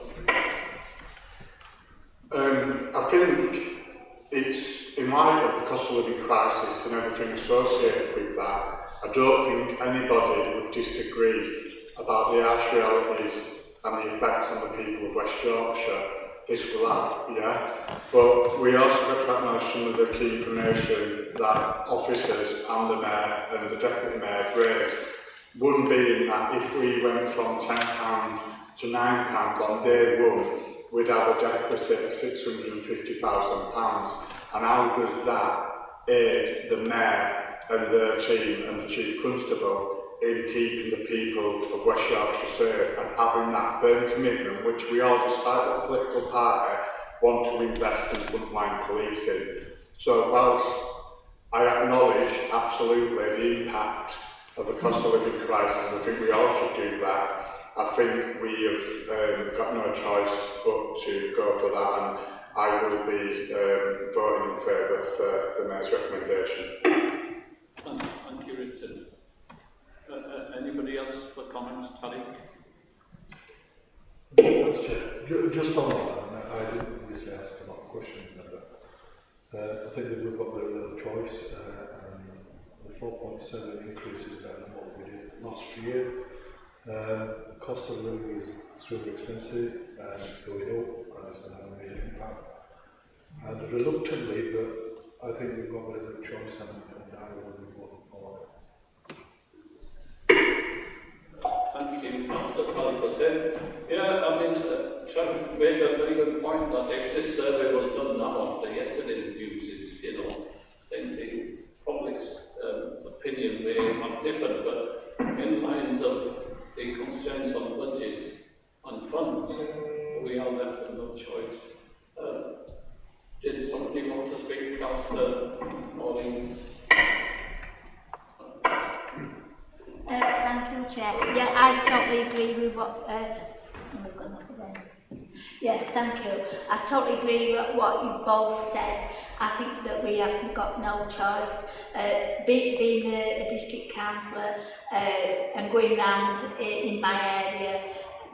Speaker 5: I think it's, in light of the cost of living crisis and everything associated with that, I don't think anybody would disagree about the harsh realities and the effects on the people of West Yorkshire this will have, yeah? But we also got to acknowledge some of the key information that officers and the mayor and the deputy mayor have raised. One being that if we went from £10 to £9 on day one, we'd have a deficit of £650,000. And how does that aid the mayor and their team and the chief constable in keeping the people of West Yorkshire safe and having that firm commitment, which we all, despite what political party, want to invest in frontline policing. So whilst I acknowledge absolutely the impact of the cost of living crisis, I think we all should do that, I think we have got no choice but to go for that, and I will be voting in favour for the Mayor's recommendation.
Speaker 1: Thank you, Richard. Anybody else for comments? Tariq?
Speaker 15: Just on that, I didn't obviously ask a lot of questions, but I think that we've got very little choice, and the 4.7 increase is better than what we did last year. The cost of living is extremely expensive, and it's going up, and it's going to have a major impact. And reluctantly, but I think we've got very little choice, and I will be voting for it.
Speaker 1: Thank you, Councillor Pally. Yeah, I mean, Trevor made a very good point that if this survey was done now after yesterday's news, is, you know, then the public's opinion may have differed, but in lines of the constraints on budgets and funds, we are left with no choice. Did somebody want to speak, Councillor Morning?
Speaker 16: Thank you, Chair. Yeah, I totally agree with what. Yeah, thank you. I totally agree with what you both said. I think that we haven't got no choice. Being a district councillor and going round in my area,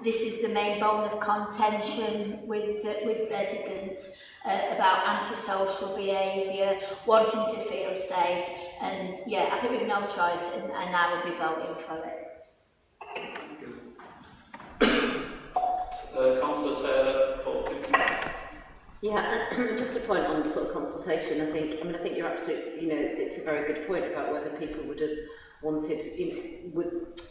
Speaker 16: this is the main bone of contention with residents about antisocial behaviour, wanting to feel safe, and yeah, I think we've no choice, and I will be voting for it.
Speaker 1: Councillor Sarah.
Speaker 13: Yeah, just a point on sort of consultation. I think you're absolutely, it's a very good point about whether people would have wanted,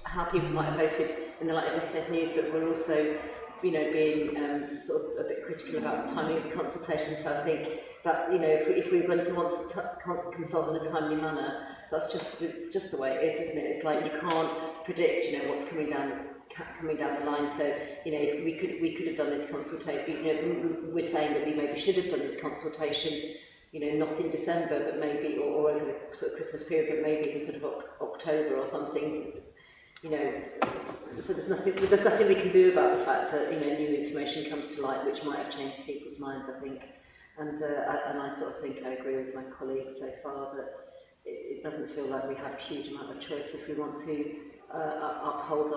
Speaker 13: how people might have voted in the light of yesterday's news, but we're also, being sort of a bit critical about the timing of the consultation. So I think that, if we're going to want to consult in a timely manner, it's just the way it is, isn't it? It's like you can't predict, what's coming down the line. So, we could have done this consultation. We're saying that we maybe should have done this consultation, not in December, but maybe, or over the sort of Christmas period, but maybe in sort of October or something. So there's nothing we can do about the fact that new information comes to light, which might have changed people's minds, I think. And I sort of think I agree with my colleagues so far that it doesn't feel like we have a huge amount of choice if we want to uphold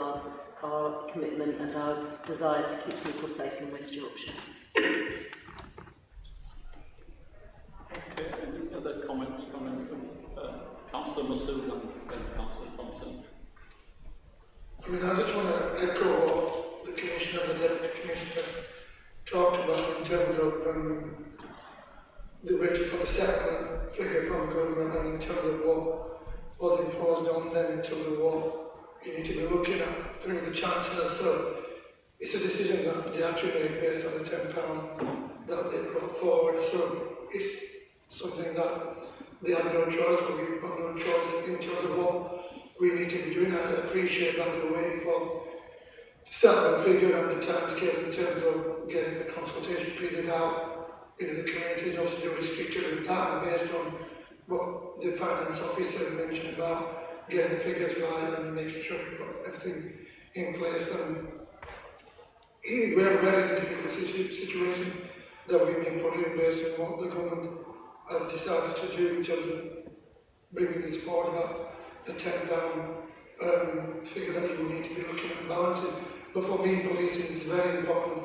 Speaker 13: our commitment and our desire to keep people safe in West Yorkshire.
Speaker 1: Okay, any other comments coming from Councillor Masood and Councillor Thompson?
Speaker 14: I mean, I just want to echo what the Commissioner and the Deputy Commissioner talked about in terms of the waiting for the settlement figure from government, and in terms of what was imposed on them, in terms of what you need to be looking at through the Chancellor. So it's a decision that they actually made based on the £10 that they brought forward. So it's something that they had no choice, but we've got no choice in terms of what we need to be doing. I appreciate that they're waiting for the settlement figure and the time scale in terms of getting the consultation period out. The community is obviously restricted with that, and based on what the finance officer mentioned about getting the figures right and making sure we've got everything in place. And we're in a difficult situation that we've been put in based on what the government has decided to do in terms of bringing this forward, about the £10 figure that you need to be looking at balancing. But for me, policing is very important.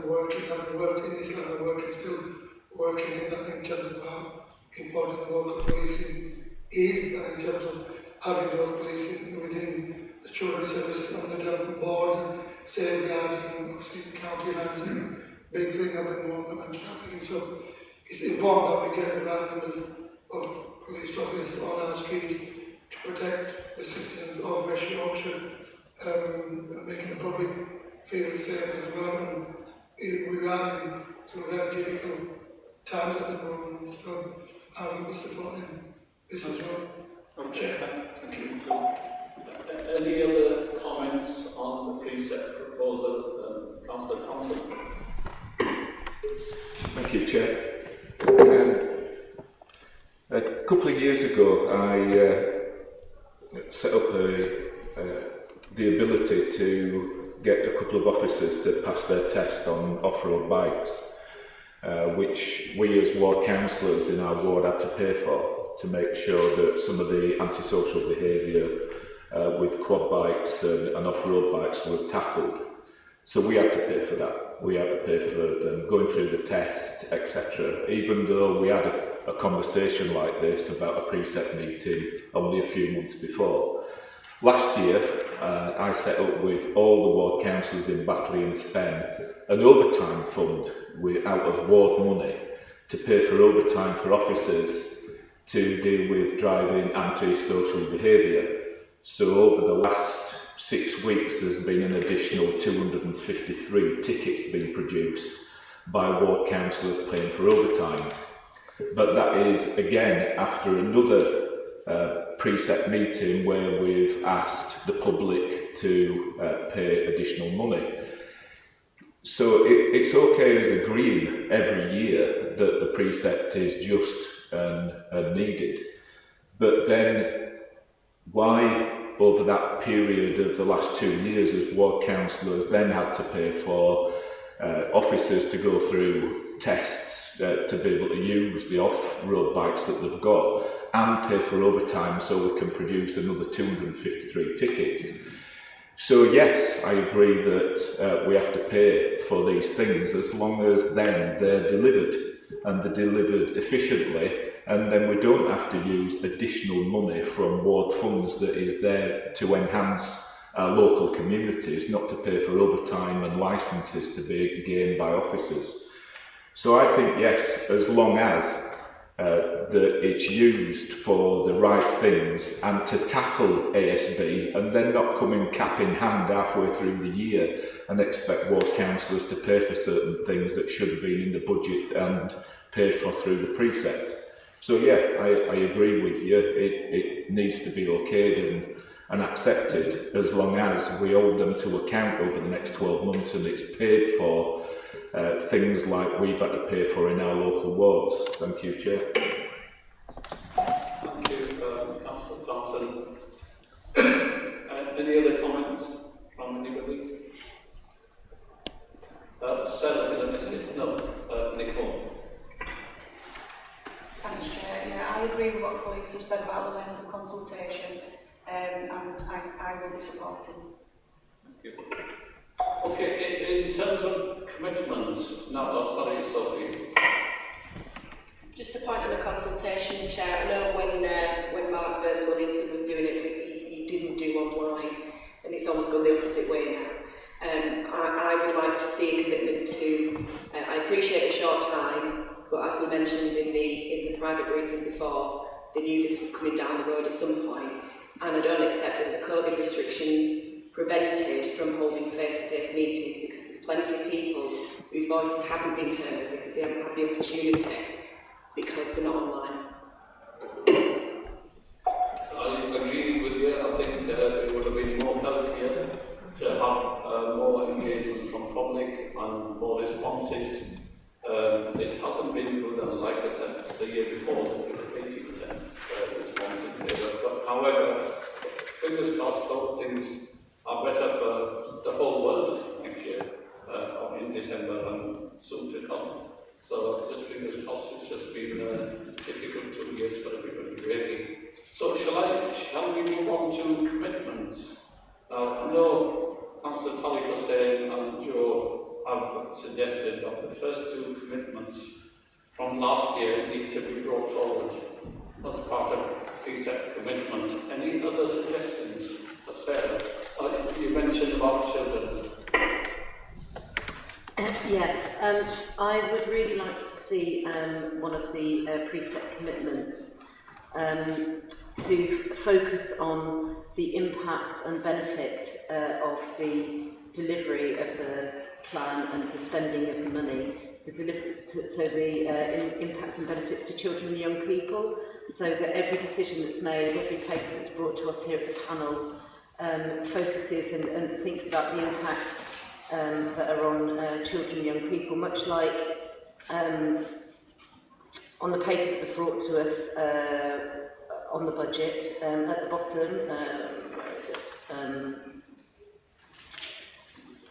Speaker 14: Working and work in this line of work and still working in that in terms of how important local policing is, and in terms of having those policing within the children's services and the development boards and safeguarding, obviously county lands is a big thing at the moment, and trafficking. So it's important that we get the right numbers of police officers on our streets to protect the citizens of West Yorkshire, and making the public feel safe as well. And we are in some very difficult times at the moment, so I will be supporting this as well.
Speaker 1: Okay, thank you. Any other comments on the precept proposal, Councillor Thompson?
Speaker 9: Thank you, Chair. A couple of years ago, I set up the ability to get a couple of officers to pass their test on off-road bikes, which we as ward councillors in our ward had to pay for, to make sure that some of the antisocial behaviour with quad bikes and off-road bikes was tackled. So we had to pay for that. We had to pay for them going through the test, etc. Even though we had a conversation like this about a preset meeting only a few months before. Last year, I set up with all the ward councillors in Batley and Spen an overtime fund out of ward money to pay for overtime for officers to deal with driving anti-social behaviour. So over the last 6 weeks, there's been an additional 253 tickets being produced by ward councillors paying for overtime. But that is, again, after another preset meeting where we've asked the public to pay additional money. So it's okay as agreeing every year that the precept is just and needed. But then why, over that period of the last 2 years, as ward councillors then had to pay for officers to go through tests to be able to use the off-road bikes that they've got, and pay for overtime so we can produce another 253 tickets. So yes, I agree that we have to pay for these things as long as then they're delivered, and they're delivered efficiently, and then we don't have to use additional money from ward funds that is there to enhance our local communities, not to pay for overtime and licences to be gained by officers. So I think yes, as long as that it's used for the right things and to tackle ASB, and then not come in cap in hand halfway through the year and expect ward councillors to pay for certain things that should have been in the budget and paid for through the precept. So yeah, I agree with you. It needs to be okayed and accepted as long as we hold them to account over the next 12 months and it's paid for things like we've had to pay for in our local wards. Thank you, Chair.
Speaker 1: Thank you, Councillor Thompson. Any other comments from anybody? Sarah, did I miss it? No. Nicole.
Speaker 4: Thanks, Chair. Yeah, I agree with what colleagues have said about the length of consultation, and I will be supporting.
Speaker 1: Thank you. Okay, in terms of commitments, no, sorry, Sophie.
Speaker 2: Just a point on the consultation, Chair. I know when Mark Burns-Williamson was doing it, he didn't do online, and it's almost gone the opposite way now. I would like to see a commitment to. I appreciate the short time, but as we mentioned in the private briefing before, they knew this was coming down the road at some point, and I don't accept that the COVID restrictions prevented from holding face-to-face meetings, because there's plenty of people whose voices haven't been heard because they haven't had the opportunity because they're not online.
Speaker 1: I agree with you. I think it would have been more healthier to have more engagement from public and more responses. It hasn't been good, and like I said, the year before it was 80% response in favour. But however, fingers crossed, hope things are better for the whole world next year, or in December and soon to come. So just fingers crossed. It's just been difficult 2 years for everybody, really. So shall we move on to commitments? Now, I know Councillor Tully was saying, and Joe have suggested that the first 2 commitments from last year need to be brought forward as part of precept commitment. Any other suggestions? Sarah, you mentioned about children.
Speaker 13: Yes, I would really like to see one of the preset commitments to focus on the impact and benefit of the delivery of the plan and the spending of the money, the impact and benefits to children and young people, so that every decision that's made, every paper that's brought to us here at the panel focuses and thinks about the impact that are on children and young people, much like on the paper that was brought to us on the budget at the bottom. Where is it?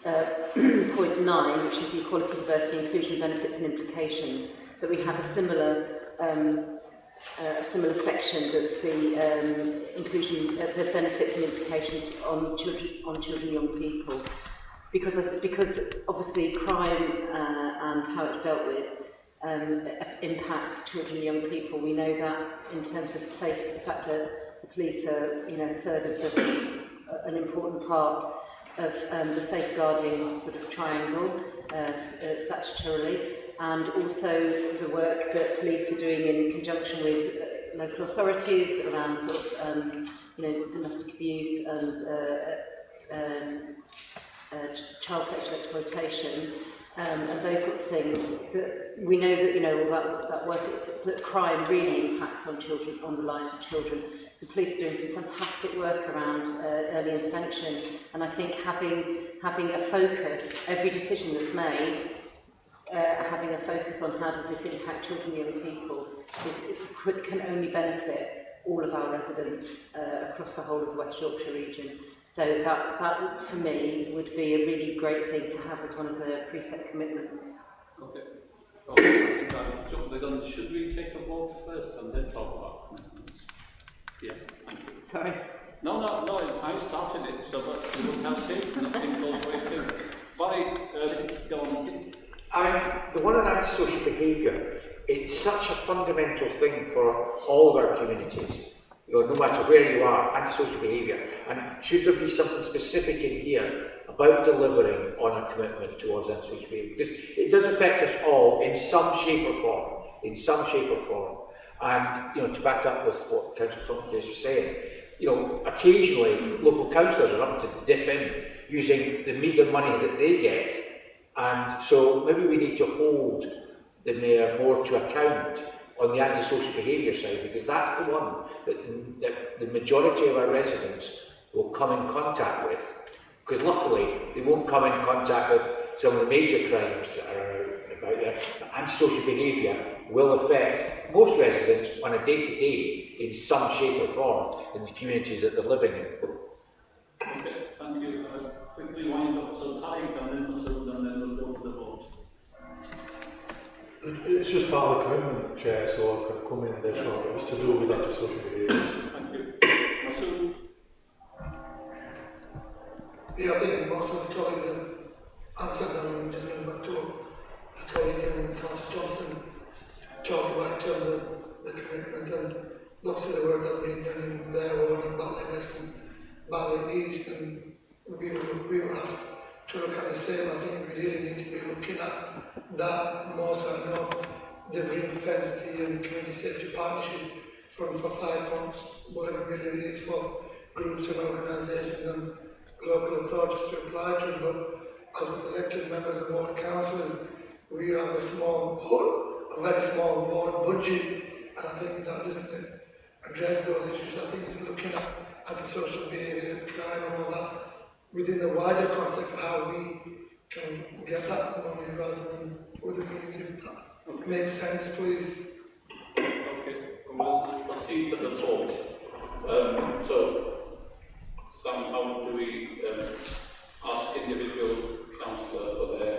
Speaker 13: point 9, which is the equality, diversity, inclusion, benefits and implications, that we have a similar section that's the inclusion, the benefits and implications on children, young people, because obviously crime and how it's dealt with impacts children and young people. We know that in terms of the fact that the police are, a third of an important part of the safeguarding sort of triangle statutorily, and also the work that police are doing in conjunction with local authorities around sort of domestic abuse and child sexual exploitation and those sorts of things. That we know that that work, that crime really impacts on children, on the lives of children. The police are doing some fantastic work around early intervention, and I think having a focus, every decision that's made, having a focus on how does this impact children and young people can only benefit all of our residents across the whole of the West Yorkshire region. So that for me would be a really great thing to have as one of the preset commitments.
Speaker 1: Okay. Okay. Should we take a vote first and then talk about commitments? Yeah. Thank you.
Speaker 13: Sorry.
Speaker 1: No. I started it, so that you can't take nothing goes wasted. Go on.
Speaker 10: The one on antisocial behaviour, it's such a fundamental thing for all of our communities. No matter where you are, antisocial behaviour. And should there be something specific in here about delivering on a commitment towards antisocial behaviour? Because it does affect us all in some shape or form. And to back up with what Councillor Thompson was saying, occasionally local councillors are up to dip in using the meagre money that they get. And so maybe we need to hold the Mayor more to account on the antisocial behaviour side, because that's the one that the majority of our residents will come in contact with. Because luckily, they won't come in contact with some of the major crimes that are about there. But antisocial behaviour will affect most residents on a day-to-day in some shape or form in the communities that they're living in.
Speaker 1: Okay, thank you. Quickly wind up, so time and then we'll go to the vote.
Speaker 15: It's just part of the commitment, Chair, so I can come in there shortly. It's to do with antisocial behaviours.
Speaker 1: Thank you. Masood?
Speaker 14: Yeah, I think most of the colleagues have answered them, and just going back to a colleague and Councillor Thompson talked about in terms of the commitment and lots of the work that we've done in their ward in Batley West and Batley East, and we were asked to look at the same. I think we really need to be looking at that more. So I know they've ring-fenced the community safety partnership for 5 million is for groups and organisations and local authorities to apply to, but as elected members of ward councillors, we have a very small ward budget, and I think that doesn't address those issues. I think it's looking at antisocial behaviour, crime and all that within the wider context of how we can get that money rather than other means, if that makes sense, please.
Speaker 1: Okay, we'll proceed to the vote. So, Sam, how do we ask individual councillor for their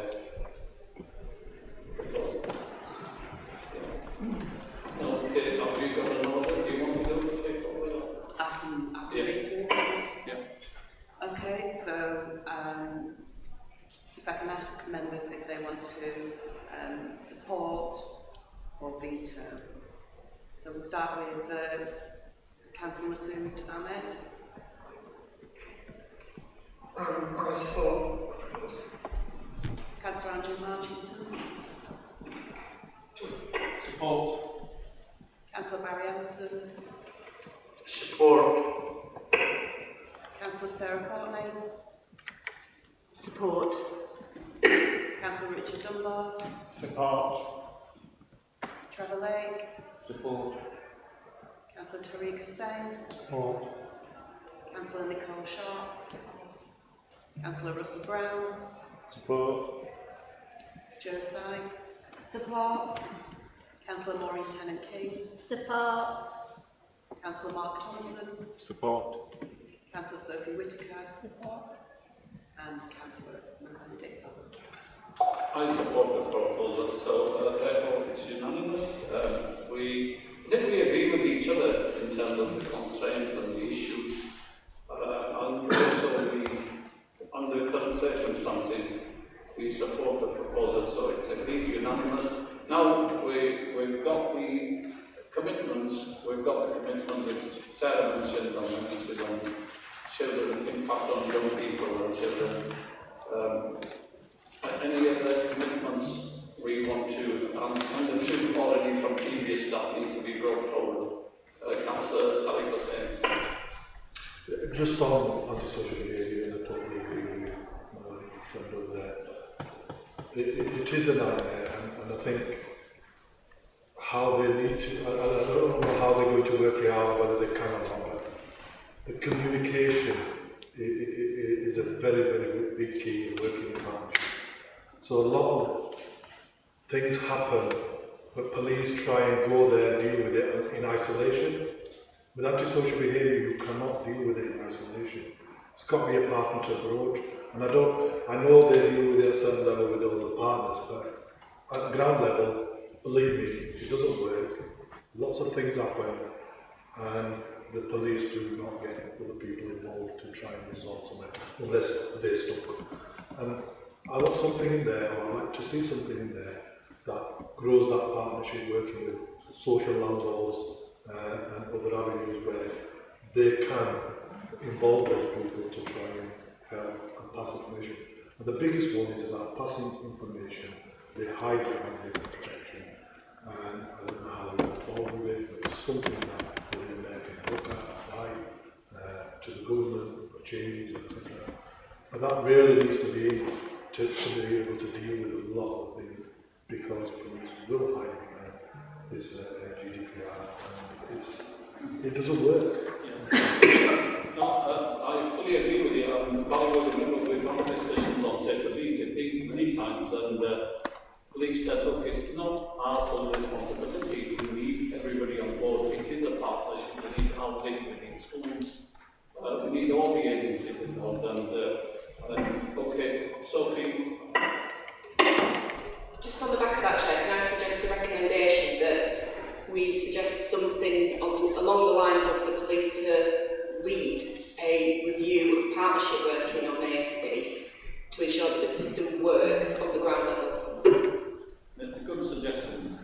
Speaker 1: Okay, have you got an order? Do you want to go to take over?
Speaker 2: I can read through it.
Speaker 1: Yeah.
Speaker 2: Okay, so if I can ask members if they want to support or veto. So we'll start with Councillor Masood Ahmed.
Speaker 14: I support.
Speaker 2: Councillor Andrew Marchington.
Speaker 6: Support.
Speaker 2: Councillor Barry Anderson.
Speaker 10: Support.
Speaker 2: Councillor Sarah Courtney.
Speaker 13: Support.
Speaker 2: Councillor Richard Dunbar.
Speaker 5: Support.
Speaker 2: Trevor Lake.
Speaker 6: Support.
Speaker 2: Councillor Tariq Hussain.
Speaker 15: Support.
Speaker 2: Councillor Nicole Sharp. Councillor Russell Brown.
Speaker 8: Support.
Speaker 2: Joe Sykes.
Speaker 16: Support.
Speaker 2: Councillor Maureen Tennant-King.
Speaker 16: Support.
Speaker 2: Councillor Mark Thompson.
Speaker 9: Support.
Speaker 2: Councillor Sophie Whittaker.
Speaker 16: Support.
Speaker 2: and Councillor Mandy.
Speaker 1: I support the proposal, so therefore it's unanimous. I think we agree with each other in terms of the constraints and the issues. And also under current circumstances, we support the proposal, so it's agreed unanimous. Now we've got the commitments, that Sarah mentioned on children, impact on young people and children. Any other commitments we want to, and the two already from previous that need to be brought forward? Councillor Tariq was saying.
Speaker 15: Just on antisocial behaviour, I totally agree with my friend over there. It is a nightmare, and I think how they need to, I don't know how they're going to work it out, whether they can or not, but the communication is a very, very big key in working in partnership. So a lot of things happen, but police try and go there and deal with it in isolation. With antisocial behaviour, you cannot deal with it in isolation. It's got to be a partnership approach. And I know they deal with it at some level with all the partners, but at ground level, believe me, it doesn't work. Lots of things happen, and the police do not get other people involved to try and resolve something, unless they're stuck. And I want something in there, or I'd like to see something in there that grows that partnership, working with social landlords and other avenues where they can involve those people to try and help and pass information. And the biggest one is about passing information. They hide behind data protection, and I don't know how they get involved with it, but it's something that the American look at, apply to the government for changes, etc. And that really needs to be able to deal with a lot of things, because police will hide behind this GDPR, and it doesn't work.
Speaker 1: No, I fully agree with you. I was a member with one discussions on safer beats many times, and police said, look, it's not our full responsibility. We need everybody on board. It is a partnership. We need housing, we need schools, we need all the agencies involved. And okay, Sophie.
Speaker 17: Just on the back of that, Chair, can I suggest a recommendation that we suggest something along the lines of the police to lead a review of partnership working on ASB to ensure that the system works on the ground level?
Speaker 1: A good suggestion.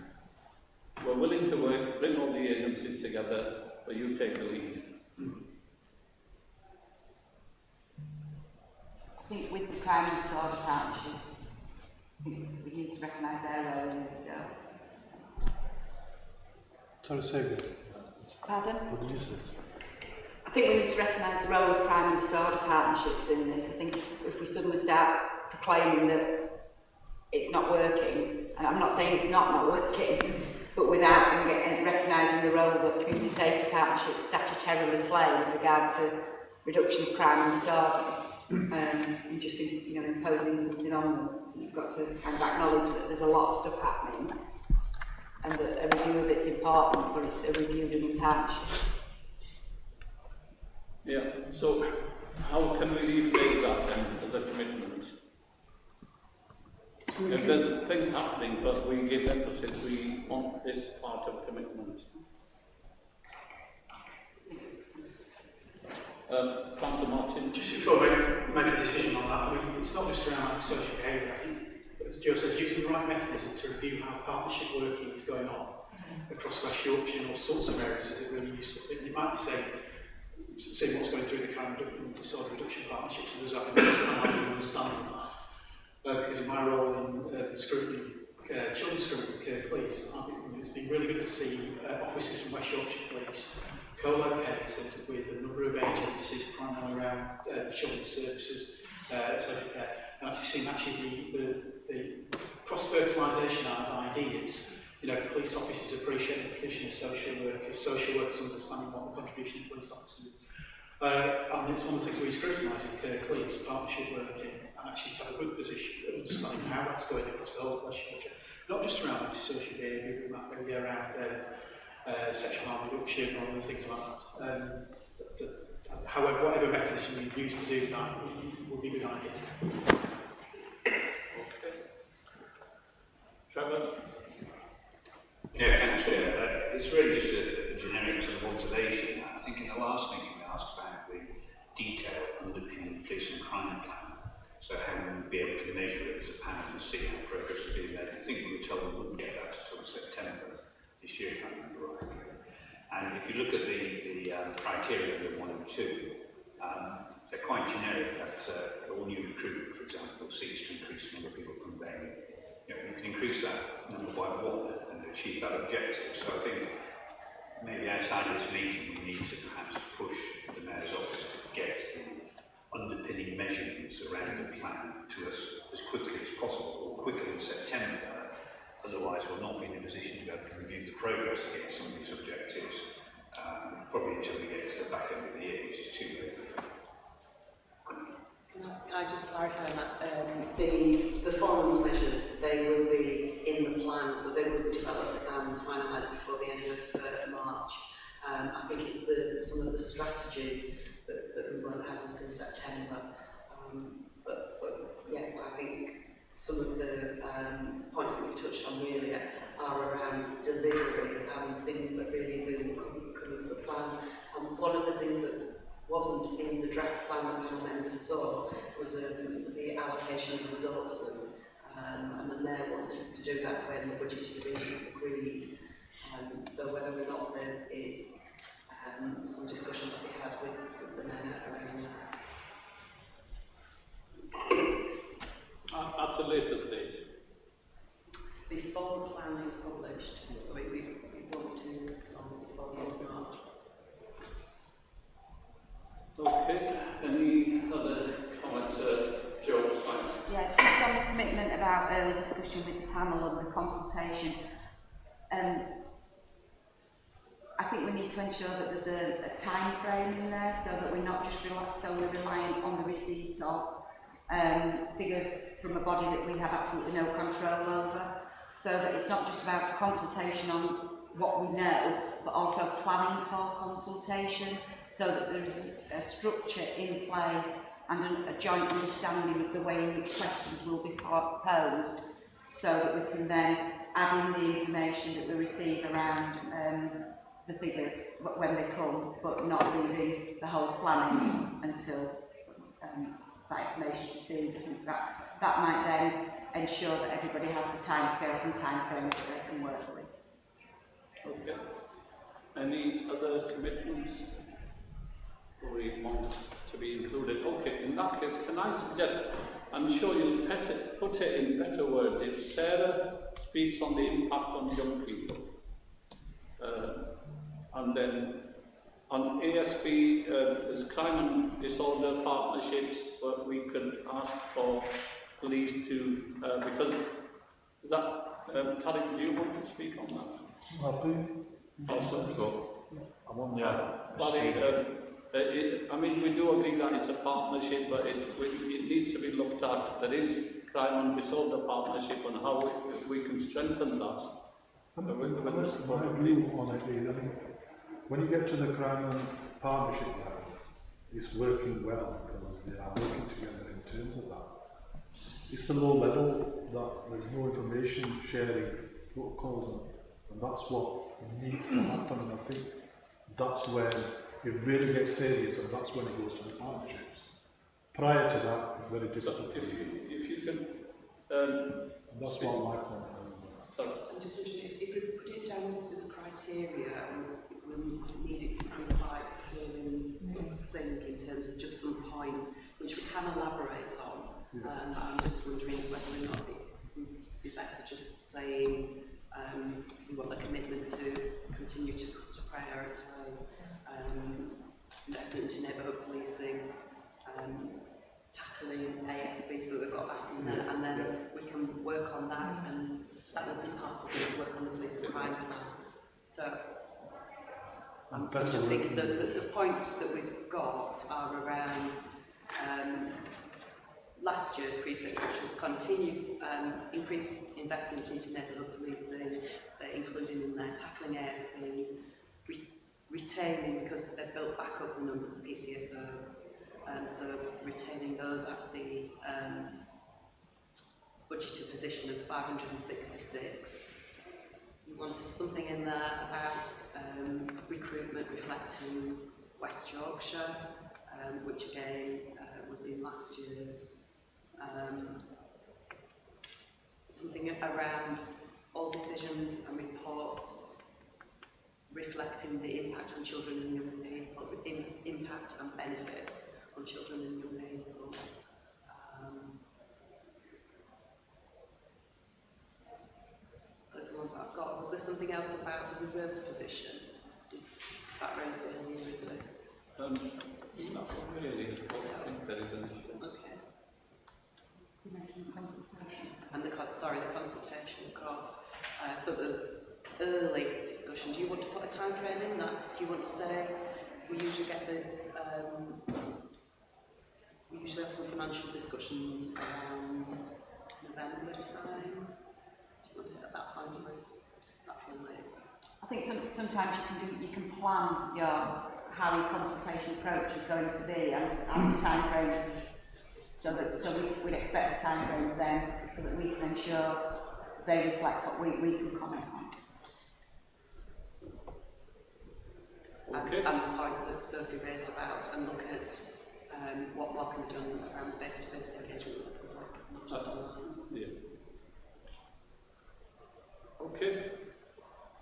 Speaker 1: We're willing to work, bring all the agencies together, but you take the lead.
Speaker 18: I think with the crime and disorder partnership, we need to recognise their role in this.
Speaker 15: Sorry, say again.
Speaker 18: Pardon?
Speaker 15: What did you say?
Speaker 18: I think we need to recognise the role of crime and disorder partnerships in this. I think if we suddenly start proclaiming that it's not working, and I'm not saying it's not working, but without recognising the role that community safety partnerships statutorily play with regard to reduction of crime and disorder, and just imposing something on them. You've got to kind of acknowledge that there's a lot of stuff happening, and that a review of it's important, but it's a review done in partnership.
Speaker 1: Yeah, so how can we rephrase that then as a commitment? If there's things happening, but we give emphasis, we want this part of commitment. Councillor Martin.
Speaker 6: Just before we make a decision on that, I mean, it's not just around social behaviour. I think, as Joe says, using the right mechanism to review how partnership working is going on across West Yorkshire and all sorts of areas is a really useful thing. You might be saying what's going through the crime and disorder reduction partnerships, and there's an understanding of that. Because in my role in scrutiny, children's scrutiny police, I think it's been really good to see officers from West Yorkshire Police co-located with a number of agencies primarily around children's services, social care, and actually seeing the cross-fertilisation of ideas. Police officers appreciate the position of social workers understanding what the contribution of police officers is. And it's one of the things we scrutinise in police, partnership working, and actually to have a good position of understanding how that's going across the whole of West Yorkshire. Not just around antisocial behaviour, but maybe around sexual harm reduction or other things like that. However, whatever mechanism we reviews to do that would be a good idea.
Speaker 1: Okay. Trevor?
Speaker 3: Yeah, thanks, Chair. It's really just a generic sort of observation. I think in the last meeting we asked about the detail underpinning the police and crime plan. So how we would be able to measure it as a panel and see how progress is being made. I think we were told we wouldn't get that until September this year, if I remember rightly. And if you look at the criteria under 1 and 2, they're quite generic. That all new recruitment, for example, seeks to increase the number of people from there. You can increase that number by 1 and achieve that objective. So I think maybe outside of this meeting we need to perhaps push the Mayor's office to get the underpinning measurements around the plan to us as quickly as possible, or quicker than September. Otherwise we'll not be in a position to be able to review the progress against some of these objectives, probably until we get to the back end of the year, which is too late.
Speaker 19: Can I just clarify that? The performance measures, they will be in the plan, so they will be developed and finalised before the end of March. I think it's some of the strategies that we won't have until September. But yeah, I think some of the points that we touched on earlier are around delivery and things that really will come into the plan. And one of the things that wasn't in the draft plan that panel members saw was the allocation of resources, and the Mayor wanted to do that when the budget had been agreed. So whether or not there is some discussion to be had with the Mayor around that.
Speaker 1: At a later stage.
Speaker 19: Before the plan is published, so we want to before the end of March.
Speaker 1: Okay, any other comments, Joe? Thanks.
Speaker 18: Yeah, just on the commitment about early discussion with the panel and the consultation, I think we need to ensure that there's a time frame in there so that we're not just solely reliant on the receipts of figures from a body that we have absolutely no control over, so that it's not just about consultation on what we know, but also planning for consultation, so that there is a structure in place and a joint understanding of the way in which questions will be posed, so that we can then add in the information that we receive around the figures when they come, but not leaving the whole planning until that information is received. I think that might then ensure that everybody has the timescales and timeframes that they can work with.
Speaker 1: Okay. Any other commitments we want to be included? Okay, in that case, can I suggest, I'm sure you'll put it in better words, if Sarah speaks on the impact on young people, and then on ASB, there's crime and disorder partnerships, but we could ask for police to, because that, Tariq, do you want to speak on that? Also,
Speaker 8: I'm on the
Speaker 1: I mean, we do agree that it's a partnership, but it needs to be looked at. There is crime and disorder partnership and how we can strengthen that.
Speaker 15: My view on it is, I mean, when you get to the crime and partnership levels, it's working well because they are working together in terms of that. It's the low level that there's no information sharing protocols, and that's what needs to happen. And I think that's when it really gets serious, and that's when it goes to the partnerships. Prior to that, it's very difficult.
Speaker 1: So if you can,
Speaker 15: that's what my point is.
Speaker 19: I'm just wondering if we put it down as criteria, we need it to be quite clear and succinct in terms of just some points which we can elaborate on. I'm just wondering whether or not it would be better just saying we want a commitment to continue to prioritise investment in neighbourhood policing, tackling ASB, so we've got that in there, and then we can work on that, and that will be part of the work on the police and crime plan. So I'm just thinking that the points that we've got are around last year's precinct, which was continued increased investment into neighbourhood policing, so including in there tackling ASB, retaining, because they've built back up the numbers of PCSOs, so retaining those at the budgeted position of 566. We wanted something in there about recruitment reflecting West Yorkshire, which again was in last year's. Something around all decisions and reports reflecting the impact on children and young people, impact and benefits on children and young people. Those are the ones I've got. Was there something else about the reserves position? Is that raised earlier, is it?
Speaker 1: Not really. I think there is an issue.
Speaker 19: Okay. And the consultation, of course. So there's early discussion. Do you want to put a time frame in that? Do you want to say we usually get the we usually have some financial discussions around November time? Do you want to at that point or is that feel late?
Speaker 18: I think sometimes you can plan how your consultation approach is going to be and the time frames. So we'd expect the time frames then so that we can ensure they reflect what we can comment on.
Speaker 19: Okay. And the point that Sophie raised about and look at what can be done around face-to-face engagement with the public, not just online.
Speaker 1: Yeah. Okay.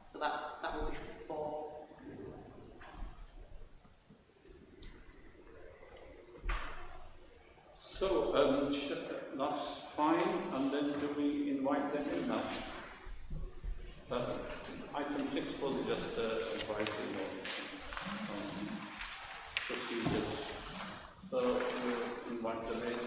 Speaker 19: So that will be 4.
Speaker 1: So, that's fine, and then do we invite them in now? Item 6 was just advising on procedures. So, we'll invite them in.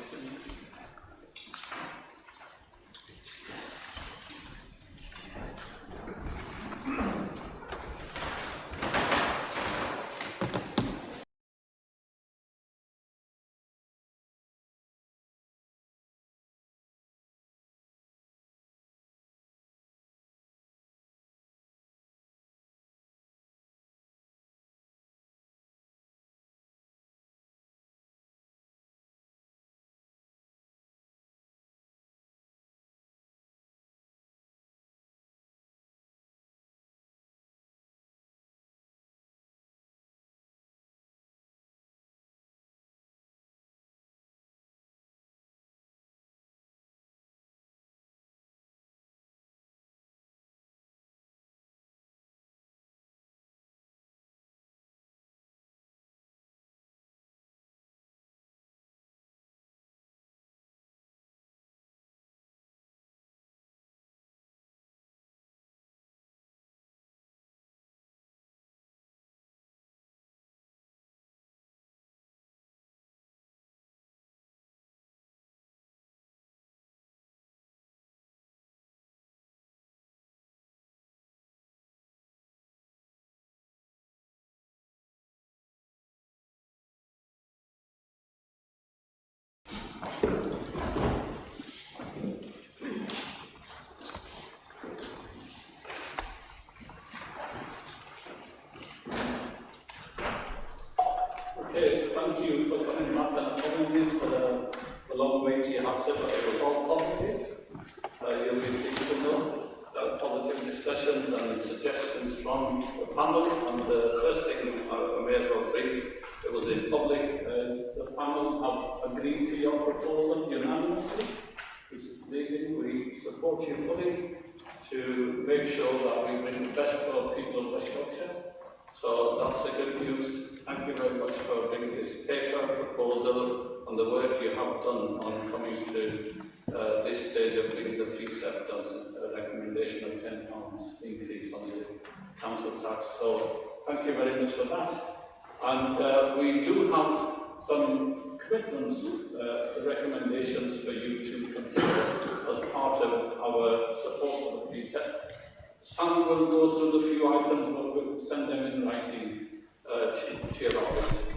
Speaker 1: Okay, thank you for coming back and apologies for the long wait you had to, but it was all positive. You'll be pleased to know that positive discussions and suggestions from the panel. And the first thing I may as well bring, it was in public, the panel have agreed to your proposal unanimously, which is amazing. We support you fully to make sure that we bring the best for people of West Yorkshire. So that's the good news. Thank you very much for bringing this paper proposal and the work you have done on coming to this stage of bringing the fee set does a recommendation of £10 increase on the council tax. So thank you very much for that. And we do have some commitments, recommendations for you to consider as part of our support for the fee set. Some will go through the few items, but we'll send them in writing to your office.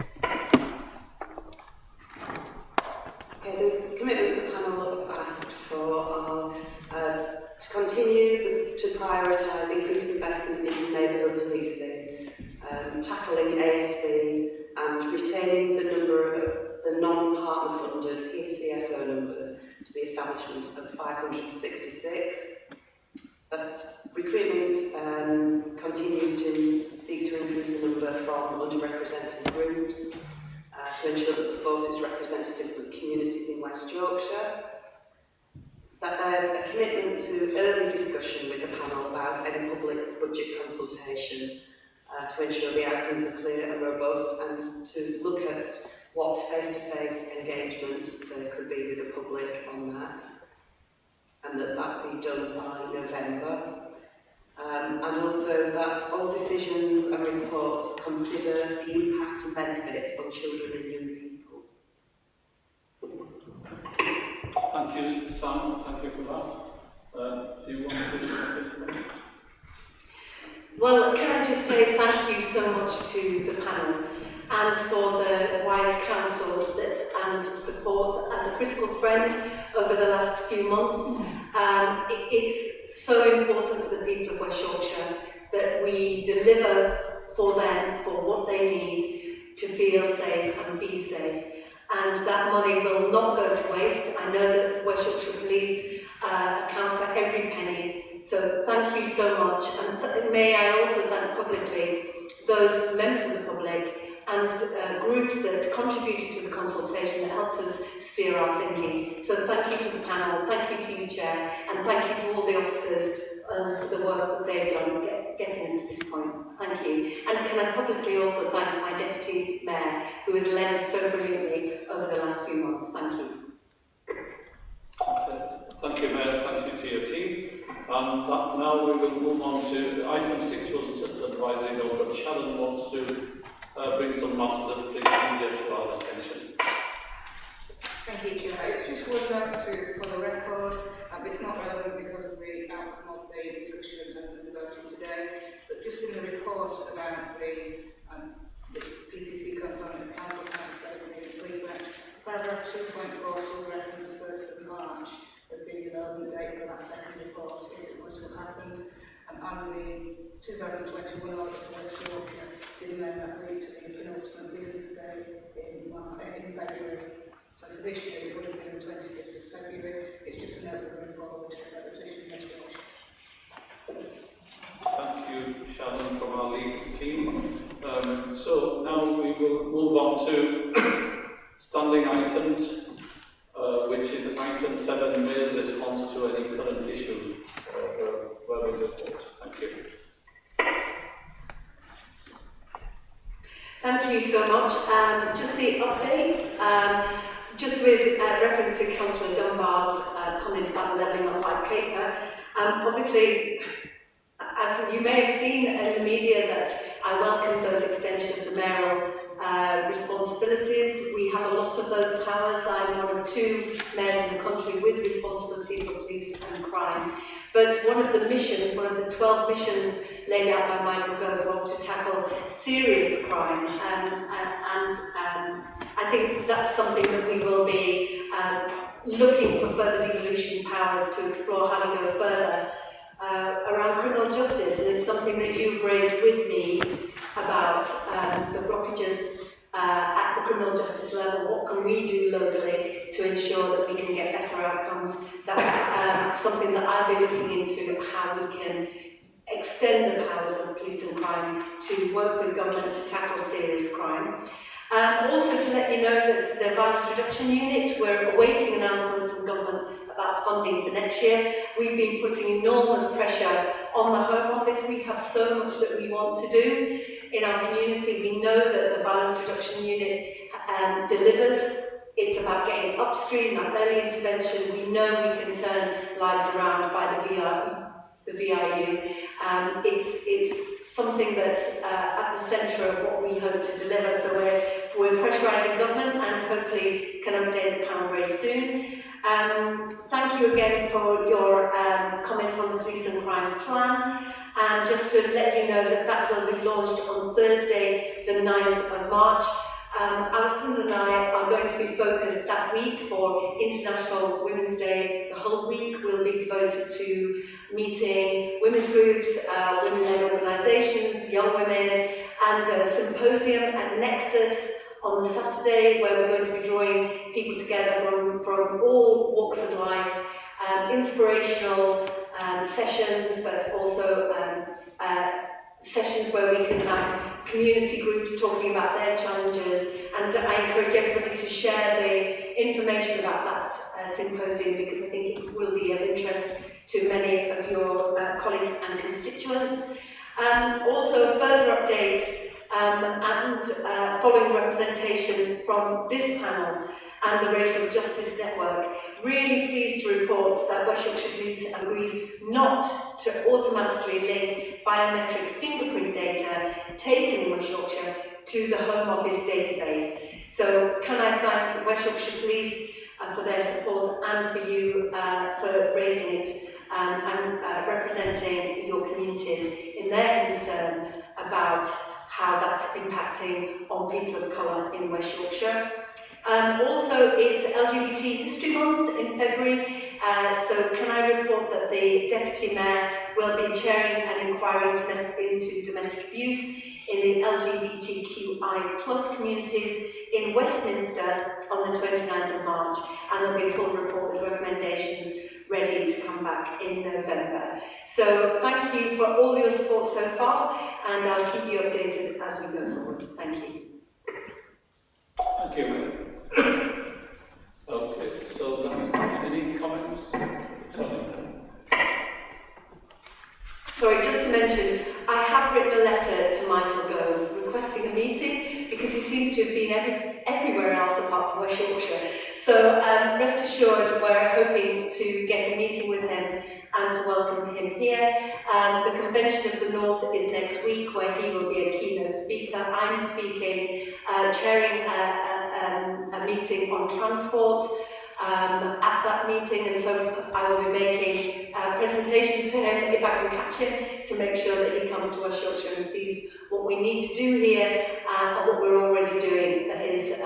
Speaker 19: Okay, the commitments the panel have asked for are to continue to prioritise increased investment into neighbourhood policing, tackling ASB and retaining the establishment of 566. Recruitment continues to seek to increase the number from underrepresented groups to ensure that the force is representative of the communities in West Yorkshire. That there's a commitment to early discussion with the panel about any public budget consultation to ensure the outcomes are clear and robust, and to look at what face-to-face engagement there could be with the public on that, and that be done by November. And also that all decisions and reports consider the impact and benefits on children and young people.
Speaker 1: Thank you, Sam. Thank you for that. Do you want to?
Speaker 12: Well, can I just say thank you so much to the panel and for the wise counsel and support as a critical friend over the last few months. It's so important for the people of West Yorkshire that we deliver for them, for what they need to feel safe and be safe. And that money will not go to waste. I know that the West Yorkshire Police account for every penny. So thank you so much. And may I also thank publicly those members of the public and groups that contributed to the consultation that helped us steer our thinking. So thank you to the panel, thank you to you, Chair, and thank you to all the officers for the work that they've done getting us to this point. Thank you. And can I publicly also thank my Deputy Mayor, who has led us so brilliantly over the last few months. Thank you.
Speaker 1: Thank you, Mayor. Thank you to your team. Now we will move on to item 6, was just advising, but Sharon wants to bring some matters of police media to our attention.
Speaker 20: Thank you, Chair. It's just one note for the record. It's not relevant because of the outcome of the discussion and the voting today, but just in the report about the PCC component of Council Tax Revenue and Police Act, paragraph 2.4 still reference the 1st of March as being the relevant date for that second report, if it was what happened, and the 2021 order for West Yorkshire did then lead to the penultimate business day in February. So for this year it would have been the 25th of February. It's just a note going forward to that position in this relation.
Speaker 1: Thank you, Sharon, from our legal team. So now we will move on to standing items, which is item 7, Mayor's response to any current issues. Further reports. Thank you.
Speaker 12: Thank you so much. Just the updates. Just with reference to Councillor Dunbar's comments about the levelling up white paper, obviously, as you may have seen in the media, that I welcome those extensions of the mayoral responsibilities. We have a lot of those powers. I'm one of 2 mayors in the country with responsibility for police and crime. But one of the missions, one of the 12 missions laid out by Michael Gove was to tackle serious crime. And I think that's something that we will be looking for further devolution powers to explore how to go further around criminal justice. And it's something that you've raised with me about the blockages at the criminal justice level. What can we do locally to ensure that we can get better outcomes? That's something that I'll be looking into, how we can extend the powers of police and crime to work with government to tackle serious crime. Also to let you know that the Violence Reduction Unit, we're awaiting announcement from government about funding for next year. We've been putting enormous pressure on the Home Office. We have so much that we want to do in our community. We know that the Violence Reduction Unit delivers. It's about getting upstream, that early intervention. We know we can turn lives around by the VIU. It's something that's at the centre of what we hope to deliver. So we're pressurising government and hopefully can update the panel very soon. Thank you again for your comments on the police and crime plan. And just to let you know that that will be launched on Thursday, the 9th of March. Alison and I are going to be focused that week for International Women's Day. The whole week will be devoted to meeting women's groups, women-led organisations, young women, and a symposium at Nexus on the Saturday, where we're going to be drawing people together from all walks of life, inspirational sessions, but also sessions where we can have community groups talking about their challenges, and I encourage everybody to share the information about that symposium, because I think it will be of interest to many of your colleagues and constituents. Also, further updates and following representation from this panel and the Racial Justice Network, really pleased to report that West Yorkshire Police agreed not to automatically link biometric fingerprint data taken in West Yorkshire to the Home Office database. So can I thank West Yorkshire Police for their support, and for you for raising it and representing your communities in their concern about how that's impacting on people of colour in West Yorkshire. Also, it's LGBT History Month in February, so can I report that the Deputy Mayor will be chairing an inquiry into domestic abuse in the LGBTQI+ communities in Westminster on the 29th of March, and there'll be a full report with recommendations ready to come back in November. So thank you for all your support so far, and I'll keep you updated as we go forward. Thank you.
Speaker 1: Thank you. Okay, so that's any comments?
Speaker 12: Sorry, just to mention, I have written a letter to Michael Gove requesting a meeting, because he seems to have been everywhere else apart from West Yorkshire. So rest assured, we're hoping to get a meeting with him and to welcome him here. The Convention of the North is next week, where he will be a keynote speaker. I'm speaking, chairing a meeting on transport at that meeting, and so I will be making presentations to him, if I can catch him, to make sure that he comes to West Yorkshire and sees what we need to do here and what we're already doing that is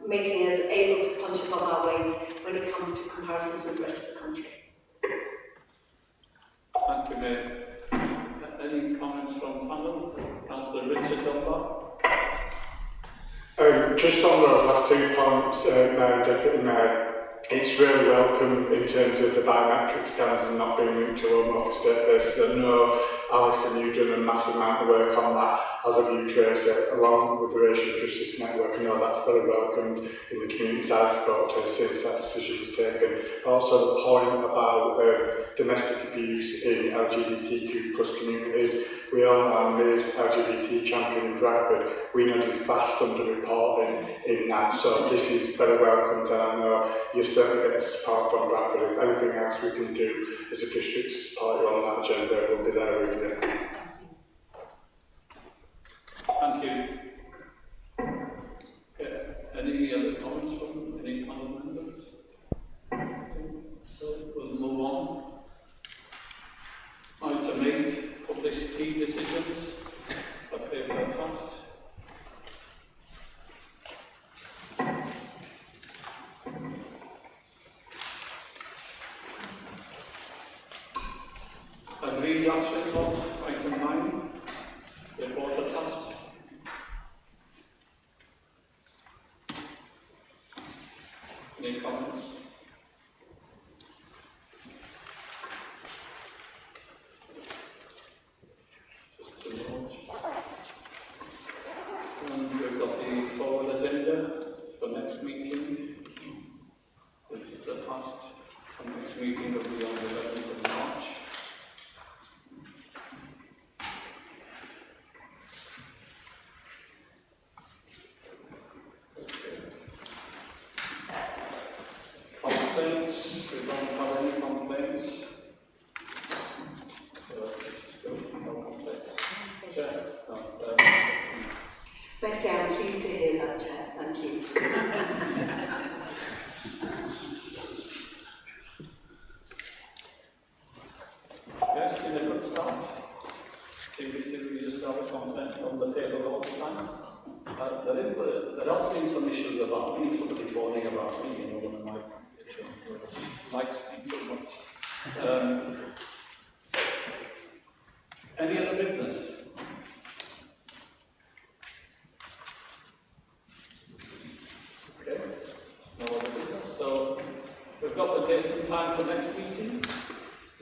Speaker 12: making us able to punch above our weight when it comes to comparisons with the rest of the country.
Speaker 1: Thank you, Mayor. Any comments from panel? Councillor Richard Dunbar.
Speaker 5: Just on those last 2 points, Mayor and Deputy Mayor, it's really welcome in terms of the biometric scans and not being linked to Home Office database. I know, Alison, you've done a massive amount of work on that as a view tracer, along with the Racial Justice Network. I know that's very welcomed in the communities I've spoken to since that decision was taken. Also, the point about domestic abuse in LGBTQ+ communities. We all know Ms. LGBT champion in Bradford. We know the vast underreporting in that, so this is very welcomed, and I know you're certainly getting support from Bradford. If anything else we can do as a district to support you on that agenda, we'll be there with you.
Speaker 1: Thank you. Okay. Any other comments from any panel members? So we'll move on. Item 8, published key decisions. A paper trust. Agreed action notes, item 9, report attached. Any comments? Just to note. And we've got the forward agenda for next meeting, which is attached. The next meeting will be on the 11th of March. Complaints? We don't have any complaints. So, no complaints. Chair? No,
Speaker 12: Betsy, I'm pleased to hear that, Chair. Thank you.
Speaker 1: yes, in a good start. Previously, we used to have a complaint on the table all the time. There has been some issues about me, somebody phoning about me, one of my constituents likes me too much. Any other business? we've got the dates and time for next meeting.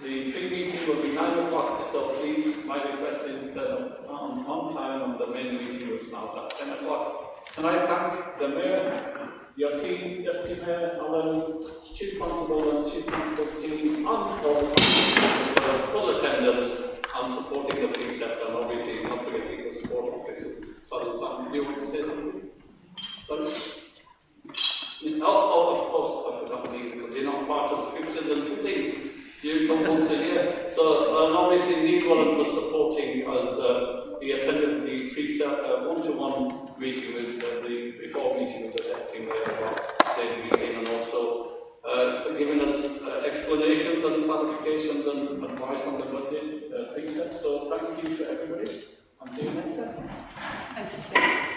Speaker 1: The pre-meeting will be 9 o'clock, so please, my request is on time, and the main meeting will start at 10 o'clock. Can I thank the Mayor, your team, Deputy Mayor, Alan, Chief Constable and Chief Constable team, and all for full attendance and supporting the precept, and obviously not forgetting the support officers. Sorry, Sam, do you want to say something? Sorry? Oh, of course, I forgot you, because you're not part of fixes and fittings. You come once a year. So, and obviously, Nicola for supporting us. He attended the precept one-to-one meeting with before meeting with the Deputy Mayor about stage meeting, and also giving us explanations and clarifications and advice on the budget precept. So, thank you to everybody, and see you next time.
Speaker 11: Thank you, sir.